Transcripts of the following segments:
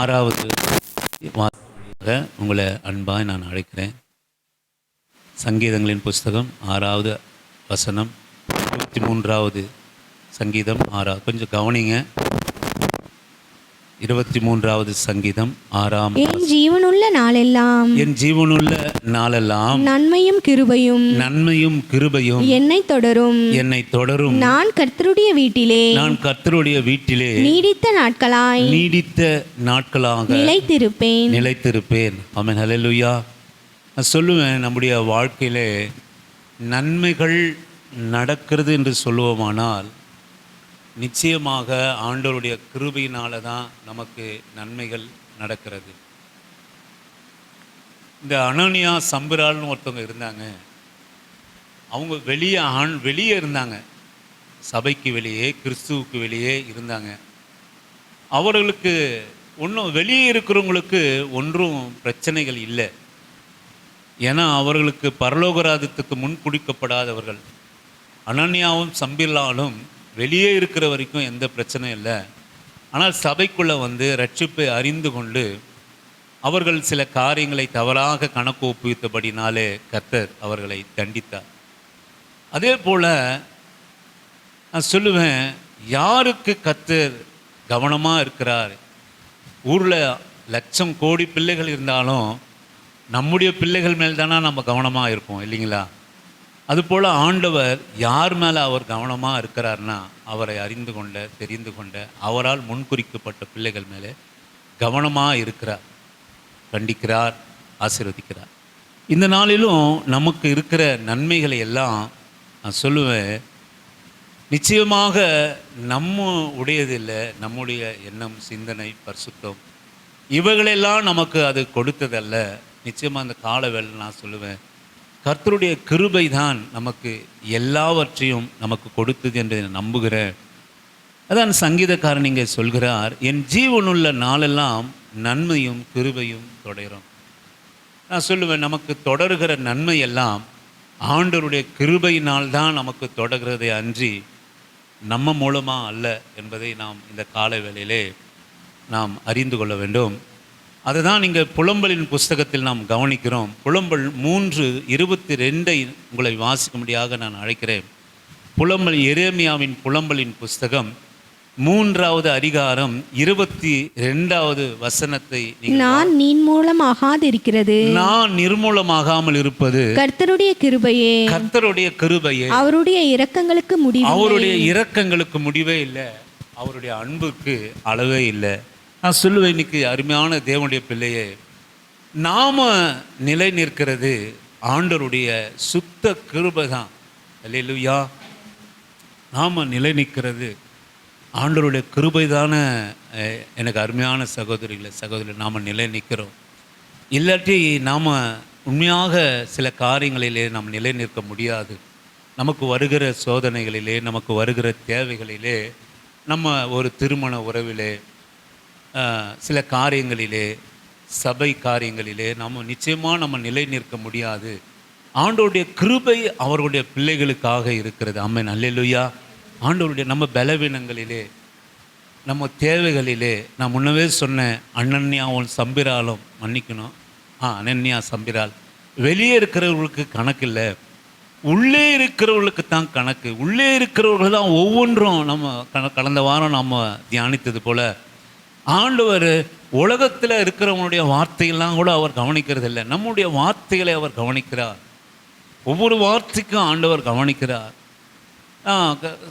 6வது வாசகமாக உங்களை அன்பாய் நான் அழைக்கிறேன். சங்கீதங்களின் புஸ்தகம் 6வது வசனம், 23வது சங்கீதம் 6. கொஞ்சம் கவனிங்க. 23வது சங்கீதம் 6. என் ஜீவனுள்ள நாளெல்லாம் என் ஜீவனுள்ள நாளெல்லாம் நன்மையும் கிருபையும் என்னை தொடரும். நான் கர்த்தருடைய வீட்டிலே நீடித்த நாட்களாக நிலைத்திருப்பேன். ஆமென். ஹல்லேலூயா. நான் சொல்லுவேன், நம்முடைய வாழ்க்கையிலே நன்மைகள் நடக்கிறது என்று சொல்லுவோமானால் நிச்சயமாக ஆண்டவருடைய கிருபையினால தான் நமக்கு நன்மைகள் நடக்கிறது. இந்த அனனியா சம்பிரால்னு ஒருத்தவங்க இருந்தாங்க. அவங்க வெளியே இருந்தாங்க, சபைக்கு வெளியே, கிறிஸ்துவுக்கு வெளியே இருந்தாங்க. அவர்களுக்கு ஒன்றும் வெளியே இருக்கிறவங்களுக்கு ஒன்றும் பிரச்சனைகள் இல்லை. ஏன்னா அவர்களுக்கு பரலோகராஜ்யத்துக்கு முன் குடிக்கப்படாதவர்கள். அனனியாவும் சம்பிராலும் வெளியே இருக்கிற வரைக்கும் எந்த பிரச்சனையும் இல்லை. ஆனால் சபைக்குள்ளே வந்து ரட்சிப்பை அறிந்து கொண்டு அவர்கள் சில காரியங்களை தவறாக கணக்கு ஒப்புவித்தபடினாலே கர்த்தர் அவர்களை தண்டித்தார். அதே போல் நான் சொல்லுவேன், யாருக்கு கர்த்தர் கவனமாக இருக்கிறார்? ஊரில் லட்சம் கோடி பிள்ளைகள் இருந்தாலும் நம்முடைய பிள்ளைகள் மேல் தானே நம்ம கவனமாக இருப்போம், இல்லைங்களா? அதுபோல் ஆண்டவர் யார் மேலே அவர் கவனமாக இருக்கிறார்னா அவரை அறிந்து கொண்ட, தெரிந்து கொண்ட, அவரால் முன்குறிக்கப்பட்ட பிள்ளைகள் மேலே கவனமாக இருக்கிறார், கண்டிக்கிறார், ஆசீர்வதிக்கிறார். இந்த நாளிலும் நமக்கு இருக்கிற நன்மைகளை எல்லாம் நான் சொல்லுவேன், நிச்சயமாக நம்ம உடையதில்லை. நம்முடைய எண்ணம், சிந்தனை, பரிசுத்தம் இவைகளெல்லாம் நமக்கு அது கொடுத்ததல்ல. நிச்சயமாக அந்த கால வேளை நான் சொல்லுவேன், கர்த்தருடைய கிருபை தான் நமக்கு எல்லாவற்றையும் நமக்கு கொடுத்தது என்று நம்புகிறேன். அதான் சங்கீதக்காரன் இங்கே சொல்கிறார், என் ஜீவனுள்ள நாளெல்லாம் நன்மையும் கிருபையும் தொடரும். நான் சொல்லுவேன், நமக்கு தொடர்கிற நன்மை எல்லாம் ஆண்டவருடைய கிருபையினால் தான் நமக்கு தொடர்கிறதை அன்றி நம்ம மூலமாக அல்ல என்பதை நாம் இந்த கால வேளையிலே நாம் அறிந்து கொள்ள வேண்டும். அதுதான் இங்கே புலம்பலின் புஸ்தகத்தில் நாம் கவனிக்கிறோம். புலம்பல் 3:22 உங்களை வாசிக்கும்படியாக நான் அழைக்கிறேன். புலம்பல் எரேமியாவின் புலம்பலின் புஸ்தகம் 3வது அதிகாரம் 22வது வசனத்தை, நான் நிர்மூலமாகாமல் இருப்பது கர்த்தருடைய கிருபையே, அவருடைய இரக்கங்களுக்கு முடிவே இல்லை, அவருடைய அன்புக்கு அளவே இல்லை. நான் சொல்லுவேன், இன்னைக்கு அருமையான தேவனுடைய பிள்ளையே, நாம நிலை நிற்கிறது ஆண்டவருடைய சுத்த கிருபை தான். அல்லேலூயா. நாம நிலை நிற்கிறது ஆண்டவருடைய கிருபை தானே. எனக்கு அருமையான சகோதரி, நாம் நிலை நிற்கிறோம். இல்லாட்டி நாம் உண்மையாக சில காரியங்களிலே நாம் நிலை நிற்க முடியாது. நமக்கு வருகிற சோதனைகளிலே, நமக்கு வருகிற தேவைகளிலே, நம்ம ஒரு திருமண உறவிலே, சில காரியங்களிலே, சபை காரியங்களிலே நிச்சயமாக நம்ம நிலை நிற்க முடியாது. ஆண்டவருடைய கிருபை அவருடைய பிள்ளைகளுக்காக இருக்கிறது. ஆமென். அல்லேலூயா. ஆண்டவருடைய நம்ம பலவீனங்களிலே, நம்ம தேவைகளிலே, நான் முன்னவே சொன்னேன், அனன்யாவும் சம்பிராலும் மன்னிக்கணும். அனன்யா சம்பிரால் வெளியே இருக்கிறவர்களுக்கு கணக்கு இல்லை, உள்ளே இருக்கிறவர்களுக்கு தான் கணக்கு. உள்ளே இருக்கிறவர்கள் தான் ஒவ்வொன்றும். நம்ம கடந்த வாரம் நம்ம தியானித்தது போல் ஆண்டவர் உலகத்தில் இருக்கிறவங்களுடைய வார்த்தையெல்லாம் கூட அவர் கவனிக்கிறது இல்லை, நம்முடைய வார்த்தைகளை அவர் கவனிக்கிறார். ஒவ்வொரு வார்த்தைக்கும் ஆண்டவர் கவனிக்கிறார்.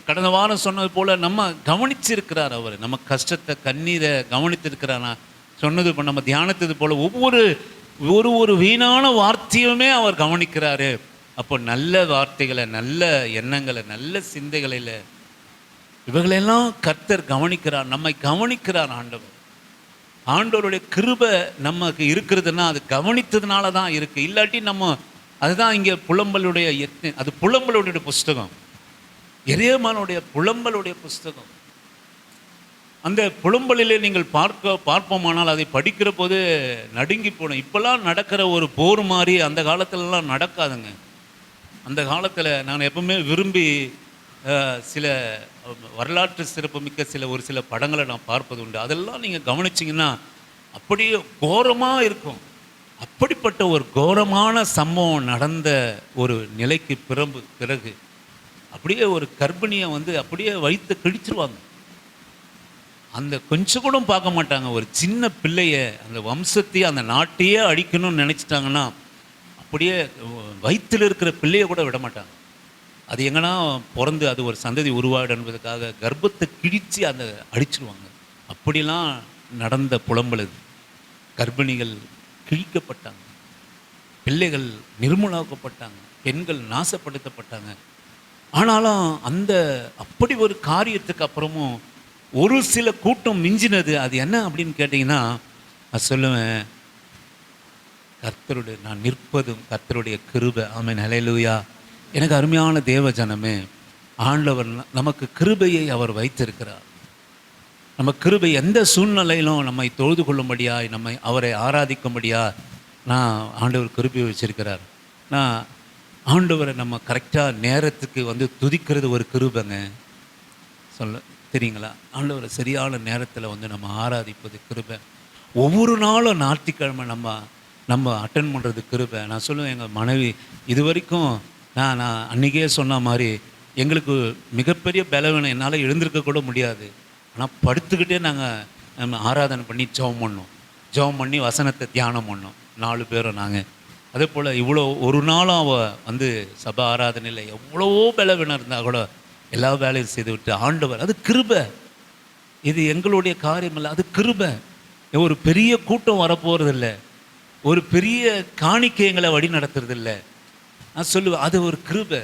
கடந்த வாரம் சொன்னது போல் நம்ம கவனிச்சிருக்கிறார். அவர் நம்ம கஷ்டத்தை, கண்ணீரை கவனித்திருக்கிறார். நான் சொன்னது இப்போ நம்ம தியானத்தது போல் ஒவ்வொரு வீணான வார்த்தையுமே அவர் கவனிக்கிறாரு. அப்போ நல்ல வார்த்தைகளை, நல்ல எண்ணங்களை, நல்ல சிந்தைகளில் இவைகளெல்லாம் கர்த்தர் கவனிக்கிறார், நம்மை கவனிக்கிறார் ஆண்டவர். ஆண்டவருடைய கிருபை நமக்கு இருக்கிறதுனா அது கவனித்ததுனால தான் இருக்குது. இல்லாட்டி நம்ம அதுதான் இங்கே புலம்பலுடைய புஸ்தகம், எரேமியாவுடைய புலம்பலுடைய புஸ்தகம். அந்த புலம்பலிலே நீங்கள் பார்ப்போமானால் அதை படிக்கிற போது நடுங்கி போனோம். இப்போல்லாம் நடக்கிற ஒரு போர் மாதிரி அந்த காலத்திலலாம் நடக்காதுங்க. அந்த காலத்தில் நான் எப்பவுமே விரும்பி சில வரலாற்று சிறப்புமிக்க ஒரு சில படங்களை நான் பார்ப்பது உண்டு. அதெல்லாம் நீங்கள் கவனிச்சிங்கன்னா அப்படியே கோரமாக இருக்கும். அப்படிப்பட்ட ஒரு கோரமான சம்பவம் நடந்த ஒரு நிலைக்கு பிறகு அப்படியே ஒரு கர்ப்பிணியை வந்து அப்படியே வயிற்று கிழிச்சிருவாங்க. அந்த கொஞ்சம் கூட பார்க்க மாட்டாங்க. ஒரு சின்ன பிள்ளைய, அந்த வம்சத்தையே அந்த நாட்டையே அழிக்கணும்னு நினச்சிட்டாங்கன்னா அப்படியே வயிற்றில் இருக்கிற பிள்ளைய கூட விட மாட்டாங்க. அது எங்கன்னா பிறந்து அது ஒரு சந்ததி உருவாடு என்பதுக்காக கர்ப்பத்தை கிழித்து அந்த அடிச்சிருவாங்க. அப்படிலாம் நடந்த புலம்பல் இது. கர்ப்பிணிகள் கிழிக்கப்பட்டாங்க, பிள்ளைகள் நிர்மூலமாக்கப்பட்டாங்க, பெண்கள் நாசப்படுத்தப்பட்டாங்க. ஆனாலும் அந்த அப்படி ஒரு காரியத்துக்கு அப்புறமும் ஒரு சில கூட்டம் மிஞ்சினது. அது என்ன அப்படின்னு கேட்டிங்கன்னா, நான் சொல்லுவேன், கர்த்தருடைய நான் நிற்பதும் கர்த்தருடைய கிருபை. ஆமென், ஹல்லேலூயா. எனக்கு அருமையான தேவ ஜனமே, ஆண்டவர் நமக்கு கிருபையை அவர் வைத்திருக்கிறார். நம்ம கிருபை எந்த சூழ்நிலையிலும் நம்மை தொழுது கொள்ளும்படியாய், நம்மை அவரை ஆராதிக்கும்படியாய் நான் ஆண்டவர் கிருபையை வச்சிருக்கிறார். நான் ஆண்டவரை நம்ம கரெக்டாக நேரத்துக்கு வந்து துதிக்கிறது ஒரு கிருபைங்க. சொல்ல தெரியுங்களா? ஆண்டவரை சரியான நேரத்தில் வந்து நம்ம ஆராதிப்பது கிருபை. ஒவ்வொரு நாளும் ஞாயிற்றுக்கிழமை நம்ம அட்டன் பண்ணுறது கிருபை. நான் சொல்லுவேன், எங்கள் மனைவி இது வரைக்கும் நான் அன்றைக்கே சொன்ன மாதிரி எங்களுக்கு மிகப்பெரிய பலவீனம், என்னால் எழுந்திருக்க கூட முடியாது. ஆனால் படுத்துக்கிட்டே நாங்கள் ஆராதனை பண்ணி ஜெபம் பண்ணோம். ஜெபம் பண்ணி வசனத்தை தியானம் பண்ணோம் 4 பேரும் நாங்கள். அதே போல் இவ்வளோ ஒரு நாளும் அவள் வந்து சபை ஆராதனையில் எவ்வளவோ பலவீனம் இருந்தால் கூட எல்லா வேலையும் செய்து விட்டு ஆண்டவர், அது கிருபை. இது எங்களுடைய காரியம் இல்லை, அது கிருபை. ஒரு பெரிய கூட்டம் வரப்போகிறதில்ல, ஒரு பெரிய காணிக்கைங்களை வழி நடத்துறதில்லை. நான் சொல்லுவேன், அது ஒரு கிருபை.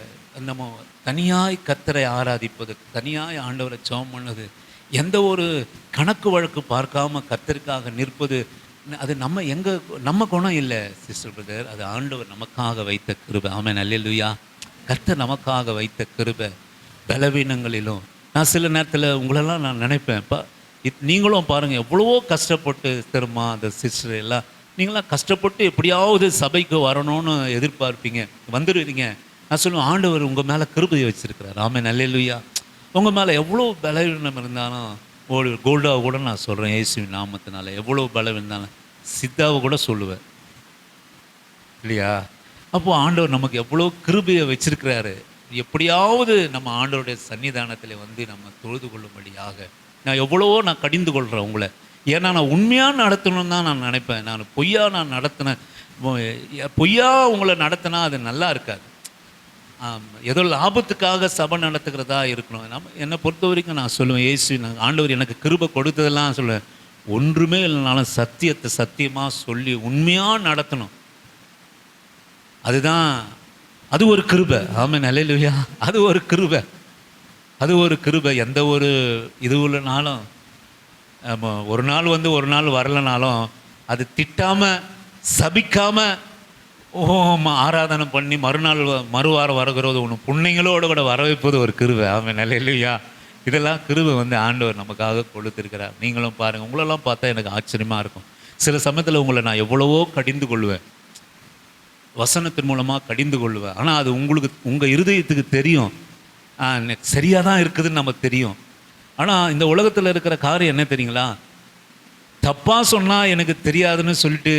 நம்ம தனியாய் கர்த்தரை ஆராதிப்பது, தனியாய் ஆண்டவரை ஜெபம் பண்ணது, எந்த ஒரு கணக்கு வழக்கு பார்க்காம கர்த்தருக்காக நிற்பது, அது நம்ம குணம் இல்லை சிஸ்டர் பிரதர், அது ஆண்டவர் நமக்காக வைத்த கிருபை. ஆமென், அல்லேலூயா. கர்த்தர் நமக்காக வைத்த கிருபை. பலவீனங்களிலும் நான் சில நேரத்தில் உங்களெல்லாம் நான் நினைப்பேன், நீங்களும் பாருங்கள் எவ்வளவோ கஷ்டப்பட்டு தெரியுமா, அந்த சிஸ்டர் எல்லாம் நீங்களாம் கஷ்டப்பட்டு எப்படியாவது சபைக்கு வரணும்னு எதிர்பார்ப்பீங்க, வந்துடுவீங்க. நான் சொல்லுவேன், ஆண்டவர் உங்கள் மேலே கிருபையை வச்சுருக்கிறார். ஆமென், அல்லேலூயா. உங்கள் மேலே எவ்வளோ பலவீனம் இருந்தாலும், ஒரு கோல்டாவை கூட நான் சொல்கிறேன், இயேசுவின் நாமத்தினால எவ்வளோ பலவீனம் இருந்தாலும் சித்தாவை கூட சொல்லுவேன் இல்லையா? அப்போது ஆண்டவர் நமக்கு எவ்வளோ கிருபையை வச்சிருக்கிறாரு. எப்படியாவது நம்ம ஆண்டவருடைய சன்னிதானத்தில் வந்து நம்ம தொழுது கொள்ளும்படியாக நான் கடிந்து கொள்கிறேன் உங்களை. ஏன்னா நான் உண்மையாக நடத்தணும்னு தான் நான் நினைப்பேன். நான் பொய்யா உங்களை நடத்தினா அது நல்லா இருக்காது. ஏதோ லாபத்துக்காக சபை நடத்துகிறதா இருக்கணும். என்னை பொறுத்த வரைக்கும் நான் சொல்லுவேன், இயேசு ஆண்டவர் எனக்கு கிருபை கொடுத்ததெல்லாம் சொல்லுவேன், ஒன்றுமே இல்லைனாலும் சத்தியத்தை சத்தியமாக சொல்லி உண்மையாக நடத்தணும். அது ஒரு கிருபை. ஆமென், அல்லேலூயா. அது ஒரு கிருபை. எந்த ஒரு இது உள்ளனாலும், ஒரு நாள் வந்து ஒரு நாள் வரலனாலும் அது திட்டாமல் சபிக்காமல் ஆராதனை பண்ணி மறுவாரம் வருகிறது ஒன்று புண்ணைங்களோடு கூட வர வைப்பது ஒரு கிருபை. ஆமென், அல்லேலூயா. இதெல்லாம் கிருபை வந்து ஆண்டவர் நமக்காக கொடுத்துருக்கிறார். நீங்களும் பாருங்கள், உங்களெல்லாம் பார்த்தா எனக்கு ஆச்சரியமாக இருக்கும். சில சமயத்தில் உங்களை நான் எவ்வளவோ கடிந்து கொள்வேன், வசனத்தின் மூலமாக கடிந்து கொள்வேன். ஆனால் அது உங்கள் இருதயத்துக்கு தெரியும், சரியாக தான் இருக்குதுன்னு நமக்கு தெரியும். ஆனால் இந்த உலகத்தில் இருக்கிற காரியம் என்ன தெரியுங்களா? தப்பாக சொன்னால் எனக்கு தெரியாதுன்னு சொல்லிட்டு,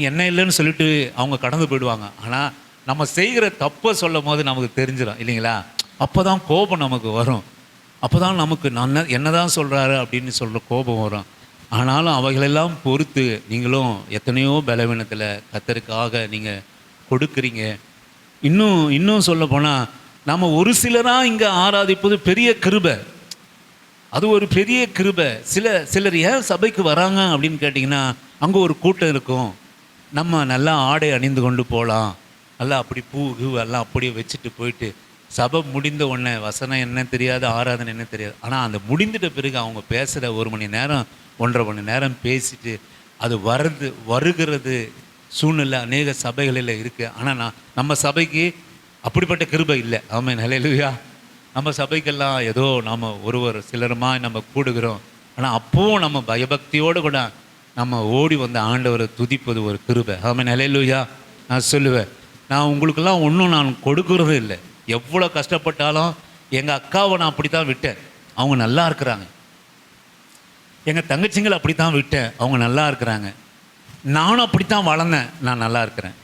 என்ன இல்லைன்னு சொல்லிட்டு அவங்க கடந்து போயிடுவாங்க. ஆனால் நம்ம செய்கிற தப்பை சொல்லும் போது நமக்கு தெரிஞ்சிடும் இல்லைங்களா? அப்போ தான் கோபம் நமக்கு வரும். அப்போ தான் நமக்கு என்ன தான் சொல்கிறாரு அப்படின்னு சொல்கிற கோபம் வரும். ஆனாலும் அவைகளெல்லாம் பொறுத்து நீங்களும் எத்தனையோ பலவீனத்தில் கர்த்தருக்காக நீங்கள் கொடுக்குறீங்க. இன்னும் சொல்ல போனால் நம்ம ஒரு சிலராக இங்கே ஆராதிப்பது பெரிய கிருபை. அது ஒரு பெரிய கிருபை. சிலர் ஏன் சபைக்கு வராங்க அப்படின்னு கேட்டிங்கன்னா, அங்கே ஒரு கூட்டம் இருக்கும், நம்ம நல்லா ஆடை அணிந்து கொண்டு போகலாம், நல்லா அப்படி பூ எல்லாம் அப்படியே வச்சுட்டு போயிட்டு சபை முடிந்த உடனே வசனம் என்ன தெரியாது, ஆராதனை என்ன தெரியாது. ஆனால் அந்த முடிந்துட்ட பிறகு அவங்க பேசுகிற 1 மணி நேரம் 1.5 மணி நேரம் பேசிட்டு அது வருகிறது சூழ்நிலை அநேக சபைகளில் இருக்குது. ஆனால் நம்ம சபைக்கு அப்படிப்பட்ட கிருபை இல்லை. ஆமென், ஹல்லேலூயா. நம்ம சபைக்கெல்லாம் ஏதோ நாம் சிலருமா நம்ம கூடுகிறோம். ஆனால் அப்போவும் நம்ம பயபக்தியோடு கூட நம்ம ஓடி வந்த ஆண்டவரை துதிப்பது ஒரு கிருபை. ஆமென், ஹல்லேலூயா. நான் சொல்லுவேன், நான் உங்களுக்கெல்லாம் ஒன்றும் நான் கொடுக்கறது இல்லை. எவ்வளோ கஷ்டப்பட்டாலும் எங்கள் அக்காவை நான் அப்படி தான் விட்டேன். அவங்க நல்லா இருக்கிறாங்க. எங்கள் தங்கச்சிங்களை அப்படி தான் விட்டேன், அவங்க நல்லா இருக்கிறாங்க. நானும் அப்படித்தான் வளர்ந்தேன், நான் நல்லா இருக்கிறேன்.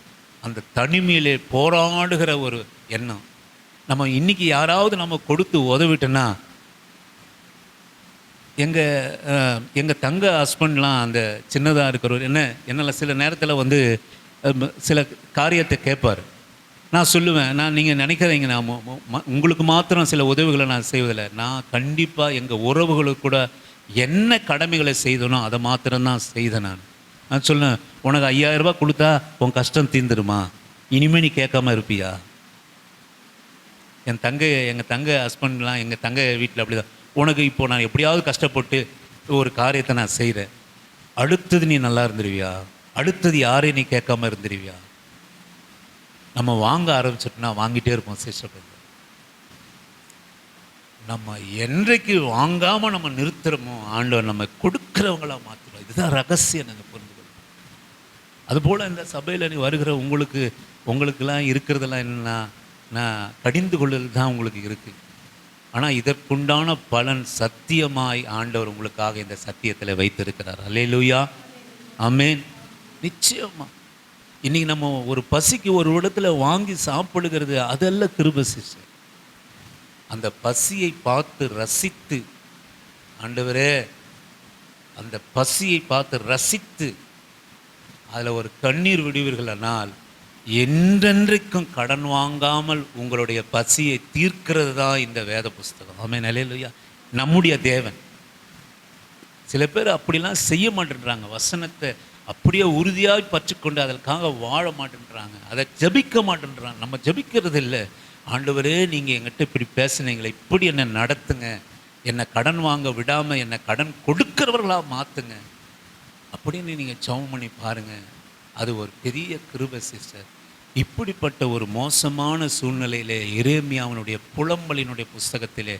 அந்த தனிமையிலே போராடுகிற ஒரு எண்ணம். நம்ம இன்னைக்கு யாராவது நம்ம கொடுத்து உதவிட்டோன்னா, எங்கள் தங்க ஹஸ்பண்ட்லாம் அந்த சின்னதாக இருக்கிறவர் என்னால் சில நேரத்தில் வந்து சில காரியத்தை கேட்பார். நான் சொல்லுவேன், நீங்கள் நினைக்கிறீங்க நான் உங்களுக்கு மாத்திரம் சில உதவிகளை நான் செய்வதில்லை. நான் கண்டிப்பாக எங்கள் உறவுகளுக்கு கூட என்ன கடமைகளை செய்தனோ அதை மாத்திரம்தான் செய்தேன். நான் சொல்லுவேன், உனக்கு 5000 ரூபாய் கொடுத்தா உன் கஷ்டம் தீர்ந்துருமா, இனிமேல் நீ கேட்காம இருப்பியா? எங்கள் தங்க ஹஸ்பண்ட்லாம் எங்கள் தங்க வீட்டில் அப்படி தான், உனக்கு இப்போ நான் எப்படியாவது கஷ்டப்பட்டு ஒரு காரியத்தை நான் செய்கிறேன், அடுத்தது நீ நல்லா இருந்துருவியா, அடுத்தது யாரையும் நீ கேட்காம இருந்துருவியா? நம்ம வாங்க ஆரம்பிச்சிட்டோம்னா வாங்கிட்டே இருப்போம் சிஸ்டர். நம்ம என்றைக்கு வாங்காமல் நம்ம நிறுத்துகிறோமோ ஆண்டவர் நம்ம கொடுக்குறவங்களா மாற்றுறோம். இதுதான் ரகசியம். நாங்கள் புரிஞ்சுக்கணும். அதுபோல் இந்த சபையில் நீ வருகிற உங்களுக்கெல்லாம் இருக்கிறதெல்லாம் என்னென்னா, நான் கடிந்து கொள்ளுதல் தான் உங்களுக்கு இருக்குது. ஆனால் இதற்குண்டான பலன் சத்தியமாய் ஆண்டவர் உங்களுக்காக இந்த சத்தியத்தில் வைத்திருக்கிறார். அல்லேலூயா, ஆமென். நிச்சயமாக இன்றைக்கி நம்ம ஒரு பசிக்கு ஒரு இடத்துல வாங்கி சாப்பிடுகிறது அதெல்லாம் கிருபை சிஸ்டர். அந்த பசியை பார்த்து ரசித்து, ஆண்டவரே அந்த பசியை பார்த்து ரசித்து அதில் ஒரு கண்ணீர் விடுவீர்களானால் என்றென்றைக்கும் கடன் வாங்காமல் உங்களுடைய பசியை தீர்க்கிறது தான் இந்த வேத புஸ்தகம். ஆமென், அல்லேலூயா. நம்முடைய தேவன். சில பேர் அப்படிலாம் செய்ய மாட்டேன்றாங்க. வசனத்தை அப்படியே உறுதியாக பற்றிக்கொண்டு அதற்காக வாழ மாட்டேன்றாங்க, அதை ஜபிக்க மாட்டேன்றாங்க. நம்ம ஜபிக்கிறது இல்லை. ஆண்டவரே நீங்கள் எங்கிட்ட இப்படி பேசுனீங்களே, இப்படி என்னை நடத்துங்க, என்னை கடன் வாங்க விடாமல் என்னை கடன் கொடுக்கிறவர்களாக மாற்றுங்க அப்படின்னு நீங்கள் ஜெபம் பண்ணி பாருங்கள். அது ஒரு பெரிய கிருபை சிஸ்டர். இப்படிப்பட்ட ஒரு மோசமான சூழ்நிலையிலே எரேமியாவினுடைய புலம்பலினுடைய புஸ்தகத்திலே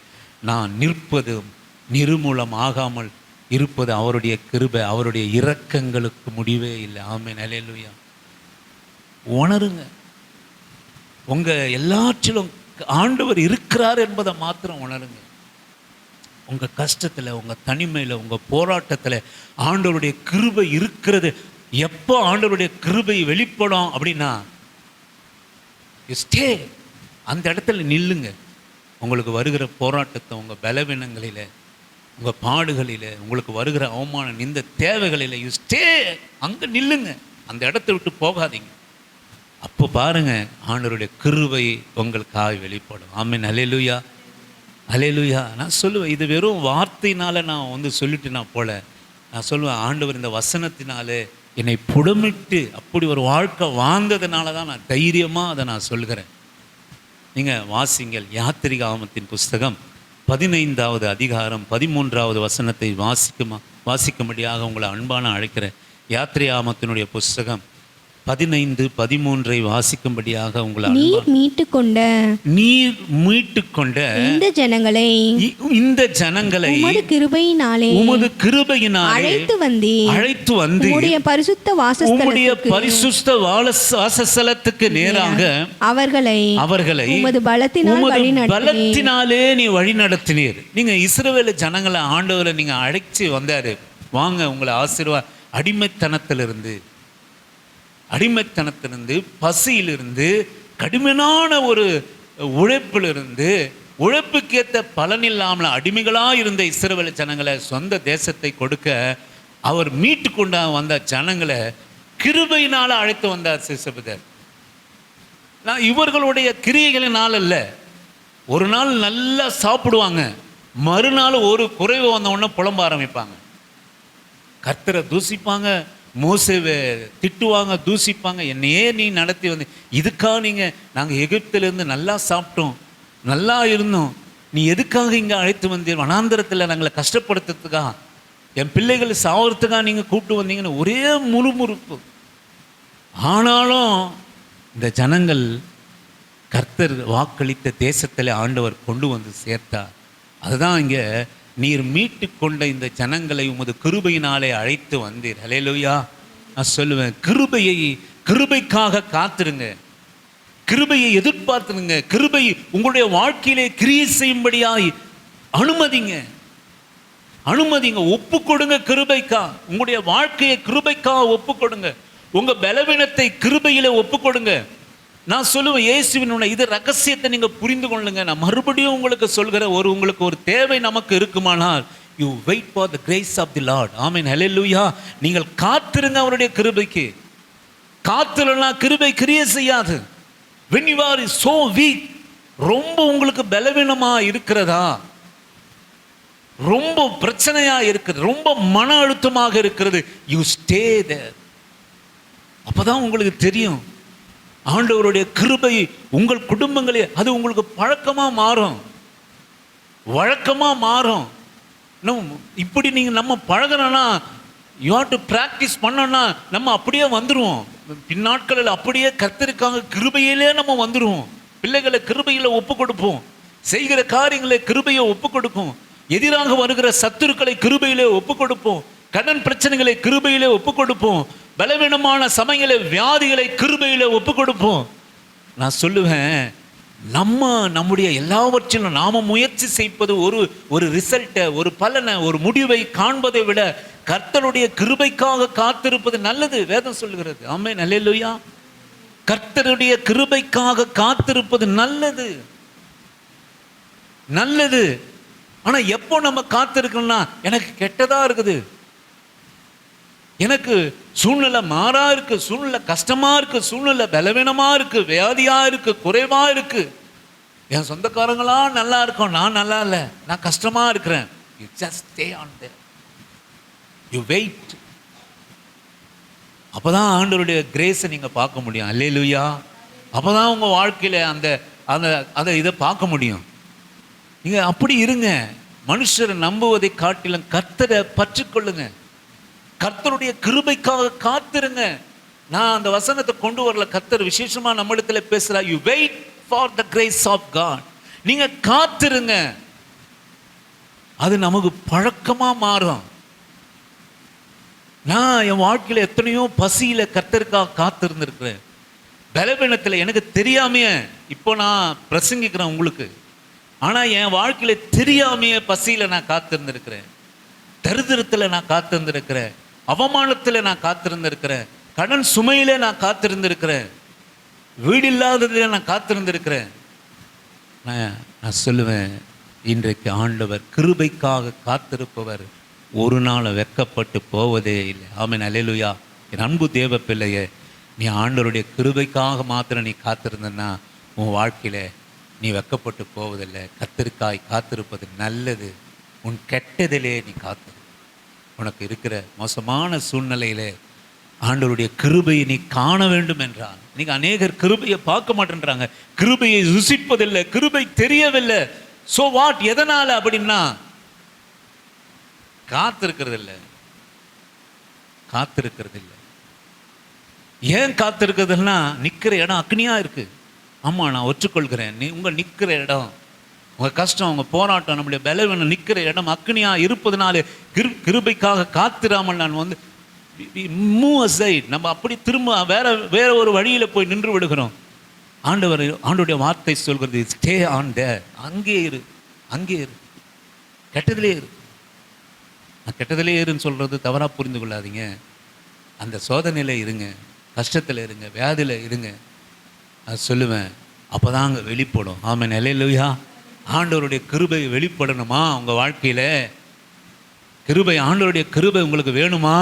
நான் நிற்பதும் நிர்மூலம் ஆகாமல் இருப்பது அவருடைய கிருபை. அவருடைய இரக்கங்களுக்கு முடிவே இல்லை. ஆமென், அல்லேலூயா. உணருங்க, உங்கள் எல்லாற்றிலும் ஆண்டவர் இருக்கிறார் என்பதை மாத்திரம் உணருங்க. உங்கள் கஷ்டத்தில், உங்கள் தனிமையில், உங்கள் போராட்டத்தில் ஆண்டவருடைய கிருபை இருக்கிறது. எப்போ ஆண்டவருடைய கிருபை வெளிப்படும் அப்படின்னா, ஸ்டே அந்த இடத்துல நில்லுங்க. உங்களுக்கு வருகிற போராட்டத்தை, உங்கள் பலவீனங்களில், உங்கள் பாடுகளில், உங்களுக்கு வருகிற அவமானம், இந்த தேவைகளில் ஸ்டே, அங்கே நில்லுங்க. அந்த இடத்த விட்டு போகாதீங்க. அப்போ பாருங்கள் ஆண்டவருடைய கிருபை உங்களுக்காக வெளிப்படும். ஆமென், அல்லேலூயா, அல்லேலூயா. நான் சொல்லுவேன், இது வெறும் வார்த்தையினால் நான் வந்து சொல்லிட்டு நான் போல, நான் சொல்லுவேன் ஆண்டவர் இந்த வசனத்தினாலே என்னை புடமிட்டு அப்படி ஒரு வாழ்க்கை வாழ்ந்ததுனால தான் நான் தைரியமாக அதை நான் சொல்கிறேன். நீங்கள் வாசிங்கள், யாத்திரிகாமத்தின் புஸ்தகம் 15வது அதிகாரம் 13வது வசனத்தை வாசிக்கும்படியாக உங்களை அன்பான அழைக்கிறேன். யாத்திரிகாமத்தினுடைய புஸ்தகம் 15-13 வாசிக்கும்படியாக உங்களை நீர் மீட்டுக்கொண்ட இந்த ஜனங்களை உமது கிருபையினாலே அழைத்து வந்து உம்முடைய பரிசுத்த வாசஸ்தலத்துக்கு நேராக அவர்களை உமது பலத்தினாலே நீ வழி நடத்தினீர். நீங்க இஸ்ரவேல் ஜனங்களை ஆண்டவரை நீங்க அழைச்சி வந்தாரு, வாங்க உங்களை ஆசீர்வாத அடிமைத்தனத்திலிருந்து பசியிலிருந்து கடுமையான ஒரு உழைப்பிலிருந்து, உழைப்புக்கேற்ற பலன் இல்லாமல் அடிமைகளாக இருந்த இஸ்ரவேல் ஜனங்களை சொந்த தேசத்தை கொடுக்க அவர் மீட்டு கொண்டு வந்த ஜனங்களை கிருபையினால் அழைத்து வந்தார் சிசபதர். நான் இவர்களுடைய கிரியைகளினால் அல்ல. ஒரு நாள் நல்லா சாப்பிடுவாங்க, மறுநாள் ஒரு குறைவு வந்த உடனே புலம்ப ஆரம்பிப்பாங்க, கர்த்தரை தூசிப்பாங்க, மோசேவை திட்டுவாங்க, தூசிப்பாங்க. என்னையே நீ நடத்தி வந்து இதுக்காக நாங்கள் எகிப்திலேருந்து நல்லா சாப்பிட்டோம், நல்லா இருந்தோம், நீ எதுக்காக இங்கே அழைத்து வந்தீர்? வனாந்தரத்தில் நாங்களை கஷ்டப்படுத்துறதுக்காக, என் பிள்ளைகள் சாவறதுக்காக நீங்கள் கூப்பிட்டு வந்தீங்கன்னு ஒரே முறுமுறுப்பு. ஆனாலும் இந்த ஜனங்கள் கர்த்தர் வாக்களித்த தேசத்தில் ஆண்டவர் கொண்டு வந்து சேர்த்தார். அதுதான் இங்கே நீர் மீட்டு கொண்ட இந்த ஜனங்களை உமது கிருபையினாலே அழைத்து வந்தீர். அல்லேலூயா. நான் சொல்லுவேன், கிருபைக்காக காத்திருங்க, கிருபையை எதிர்பார்த்துருங்க, கிருபை உங்களுடைய வாழ்க்கையிலே கிரியை செய்யும்படியாய் அனுமதிங்க. அனுமதிங்க, ஒப்பு கொடுங்க கிருபைக்கா. உங்களுடைய வாழ்க்கையை கிருபைக்கா ஒப்பு கொடுங்க. உங்க பலவீனத்தை கிருபையில ஒப்பு கொடுங்க. நான் சொல்லுவேன், இயேசுவின் இது ரகசியத்தை நீங்க புரிந்து கொள்ளுங்க. நான் மறுபடியும் உங்களுக்கு சொல்கிற, உங்களுக்கு ஒரு தேவை நமக்கு இருக்குமானால், you wait for the grace of the Lord. Amen, hallelujah. நீங்கள் காத்திருங்க அவருடைய கிருபைக்கு. காத்திரனா கிருபை கிரியை செய்யாது. when you are so weak, ரொம்ப உங்களுக்கு பலவீனமா இருக்கிறதா, ரொம்ப பிரச்சனையா இருக்கிறது, ரொம்ப மன அழுத்தமாக இருக்கிறது, யூ ஸ்டே தேர். அப்பதான் உங்களுக்கு தெரியும் ஆண்டவருடைய கிருபை உங்கள் குடும்பங்களே அது உங்களுக்கு பழக்கமா மாறும், வழக்கமா மாறும். இப்படி நீங்க நம்ம பழகணும்னா, யூ ஹேவ் டு பிராக்டிஸ் பண்ணோம்னா நம்ம அப்படியே வந்துடுவோம். பின்னாட்களில் அப்படியே கர்த்தருக்காக கிருபையிலே நம்ம வந்துடுவோம். பிள்ளைகளை கிருபையில ஒப்பு கொடுப்போம். செய்கிற காரியங்களை கிருபையை ஒப்பு கொடுப்போம். எதிராக வருகிற சத்துருக்களை கிருபையிலே ஒப்பு கொடுப்போம். கடன் பிரச்சனைகளை கிருபையிலே ஒப்பு கொடுப்போம். பலவீனமான சமயங்களை, வியாதிகளை கிருபையிலே ஒப்பு கொடுப்போம். நான் சொல்லுவேன், நம்முடைய எல்லாவற்றிலும் நாம முயற்சி செய்வது ஒரு ரிசல்ட்டை, ஒரு பலனை, ஒரு முடிவை காண்பதை விட கர்த்தருடைய கிருபைக்காக காத்திருப்பது நல்லது. வேதம் சொல்லுகிறது. ஆமென், அல்லேலூயா. கர்த்தருடைய கிருபைக்காக காத்திருப்பது நல்லது, நல்லது. ஆனா எப்போ நம்ம காத்திருக்கோம்னா, எனக்கு கெட்டதா இருக்குது, எனக்கு சூழ்நிலை மாறா இருக்கு, சூழ்நிலை கஷ்டமா இருக்கு, சூழ்நிலை பலவீனமா இருக்கு, வியாதியா இருக்கு, குறைவா இருக்கு, என் சொந்தக்காரங்களா நல்லா இருக்கும், நான் நல்லா இல்லை, நான் கஷ்டமா இருக்கிறேன். You just stay on there. You wait. அப்பதான் ஆண்டவருடைய கிரேஸை நீங்க பார்க்க முடியும். அல்லேலூயா. அப்பதான் உங்க வாழ்க்கையில அந்த இதை பார்க்க முடியும். நீங்க அப்படி இருங்க. மனுஷரை நம்புவதை காட்டிலும் கர்த்தரை பற்றிக்கொள்ளுங்க. கர்த்தருடைய கிருபைக்காக காத்திருங்க. நான் அந்த வசனத்தை கொண்டு வரல, கர்த்தர் விசேஷமா நம்மிடத்துல பேசுறா. You wait for the grace of God. நீங்க காத்திருங்க, அது நமக்கு பழக்கமா மாறும். நான் என் வாழ்க்கையில எத்தனையோ பசியில கர்த்தருக்காக காத்திருந்திருக்கிறேன். பலவீனத்தில் எனக்கு தெரியாமையே இப்போ நான் பிரசங்கிக்கிறேன் உங்களுக்கு. ஆனா என் வாழ்க்கையில தெரியாமையே பசியில நான் காத்திருந்திருக்கிறேன், தரித்திரத்தில் நான் காத்திருந்திருக்கிறேன், அவமானத்தில் நான் காத்திருந்திருக்கிறேன், கடன் சுமையில நான் காத்திருந்திருக்கிறேன், வீடு இல்லாததில் நான் காத்திருந்திருக்கிறேன். நான் சொல்லுவேன், இன்றைக்கு ஆண்டவர் கிருபைக்காக காத்திருப்பவர் ஒரு நாள் வெட்கப்பட்டு போவதே இல்லை. ஆமென், அல்லேலூயா. என் அன்பு தேவ பிள்ளையே, நீ ஆண்டவருடைய கிருபைக்காக மாத்திரம் நீ காத்திருந்தன்னா உன் வாழ்க்கையில நீ வெட்கப்பட்டு போவதில்லை. கர்த்தருக்காய் காத்திருப்பது நல்லது. உன் கெட்டதிலே நீ காத்திரு. உனக்கு இருக்கிற மோசமான சூழ்நிலையிலே ஆண்டவருடைய கிருபையை நீ காண வேண்டும் என்றால், இன்னைக்கு அநேகர் கிருபையை பார்க்க மாட்டேன்றாங்க, கிருபையை ருசிப்பதில்லை, கிருபை தெரியவில்லை. So what? எதனால அப்படின்னா காத்திருக்கிறது இல்லை. ஏன் காத்திருக்கிறதுனா, நிற்கிற இடம் அக்னியா இருக்கு. ஆமா, நான் ஒற்றுக்கொள்கிறேன். உங்க நிற்கிற இடம், உங்க கஷ்டம், உங்க போராட்டம், நம்முடைய பலவீனம் நிற்கிற இடம் அக்னியா இருப்பதனால கிருபைக்காக காத்திராமல் நான் மூவ் அசைட், நம்ம அப்படி திரும்ப வேற ஒரு வழியில போய் நின்று விடுகிறோம். ஆண்டவருடைய வார்த்தை சொல்கிறது, ஸ்டே ஆன் தேர். அங்கே இரு, கெட்டதிலே இரு. நான் கெட்டதிலே இருன்னு சொல்றது தவறா புரிந்து கொள்ளாதீங்க. அந்த சோதனையில இருங்க, கஷ்டத்தில் இருங்க, வியாதியில் இருங்க. நான் சொல்லுவேன், அப்போதான் அங்கே வெளிப்படும். ஆமென், அல்லேலூயா. ஆண்டவருடைய கிருபை வெளிப்படணுமா உங்கள் வாழ்க்கையில்? ஆண்டவருடைய கிருபை உங்களுக்கு வேணுமா?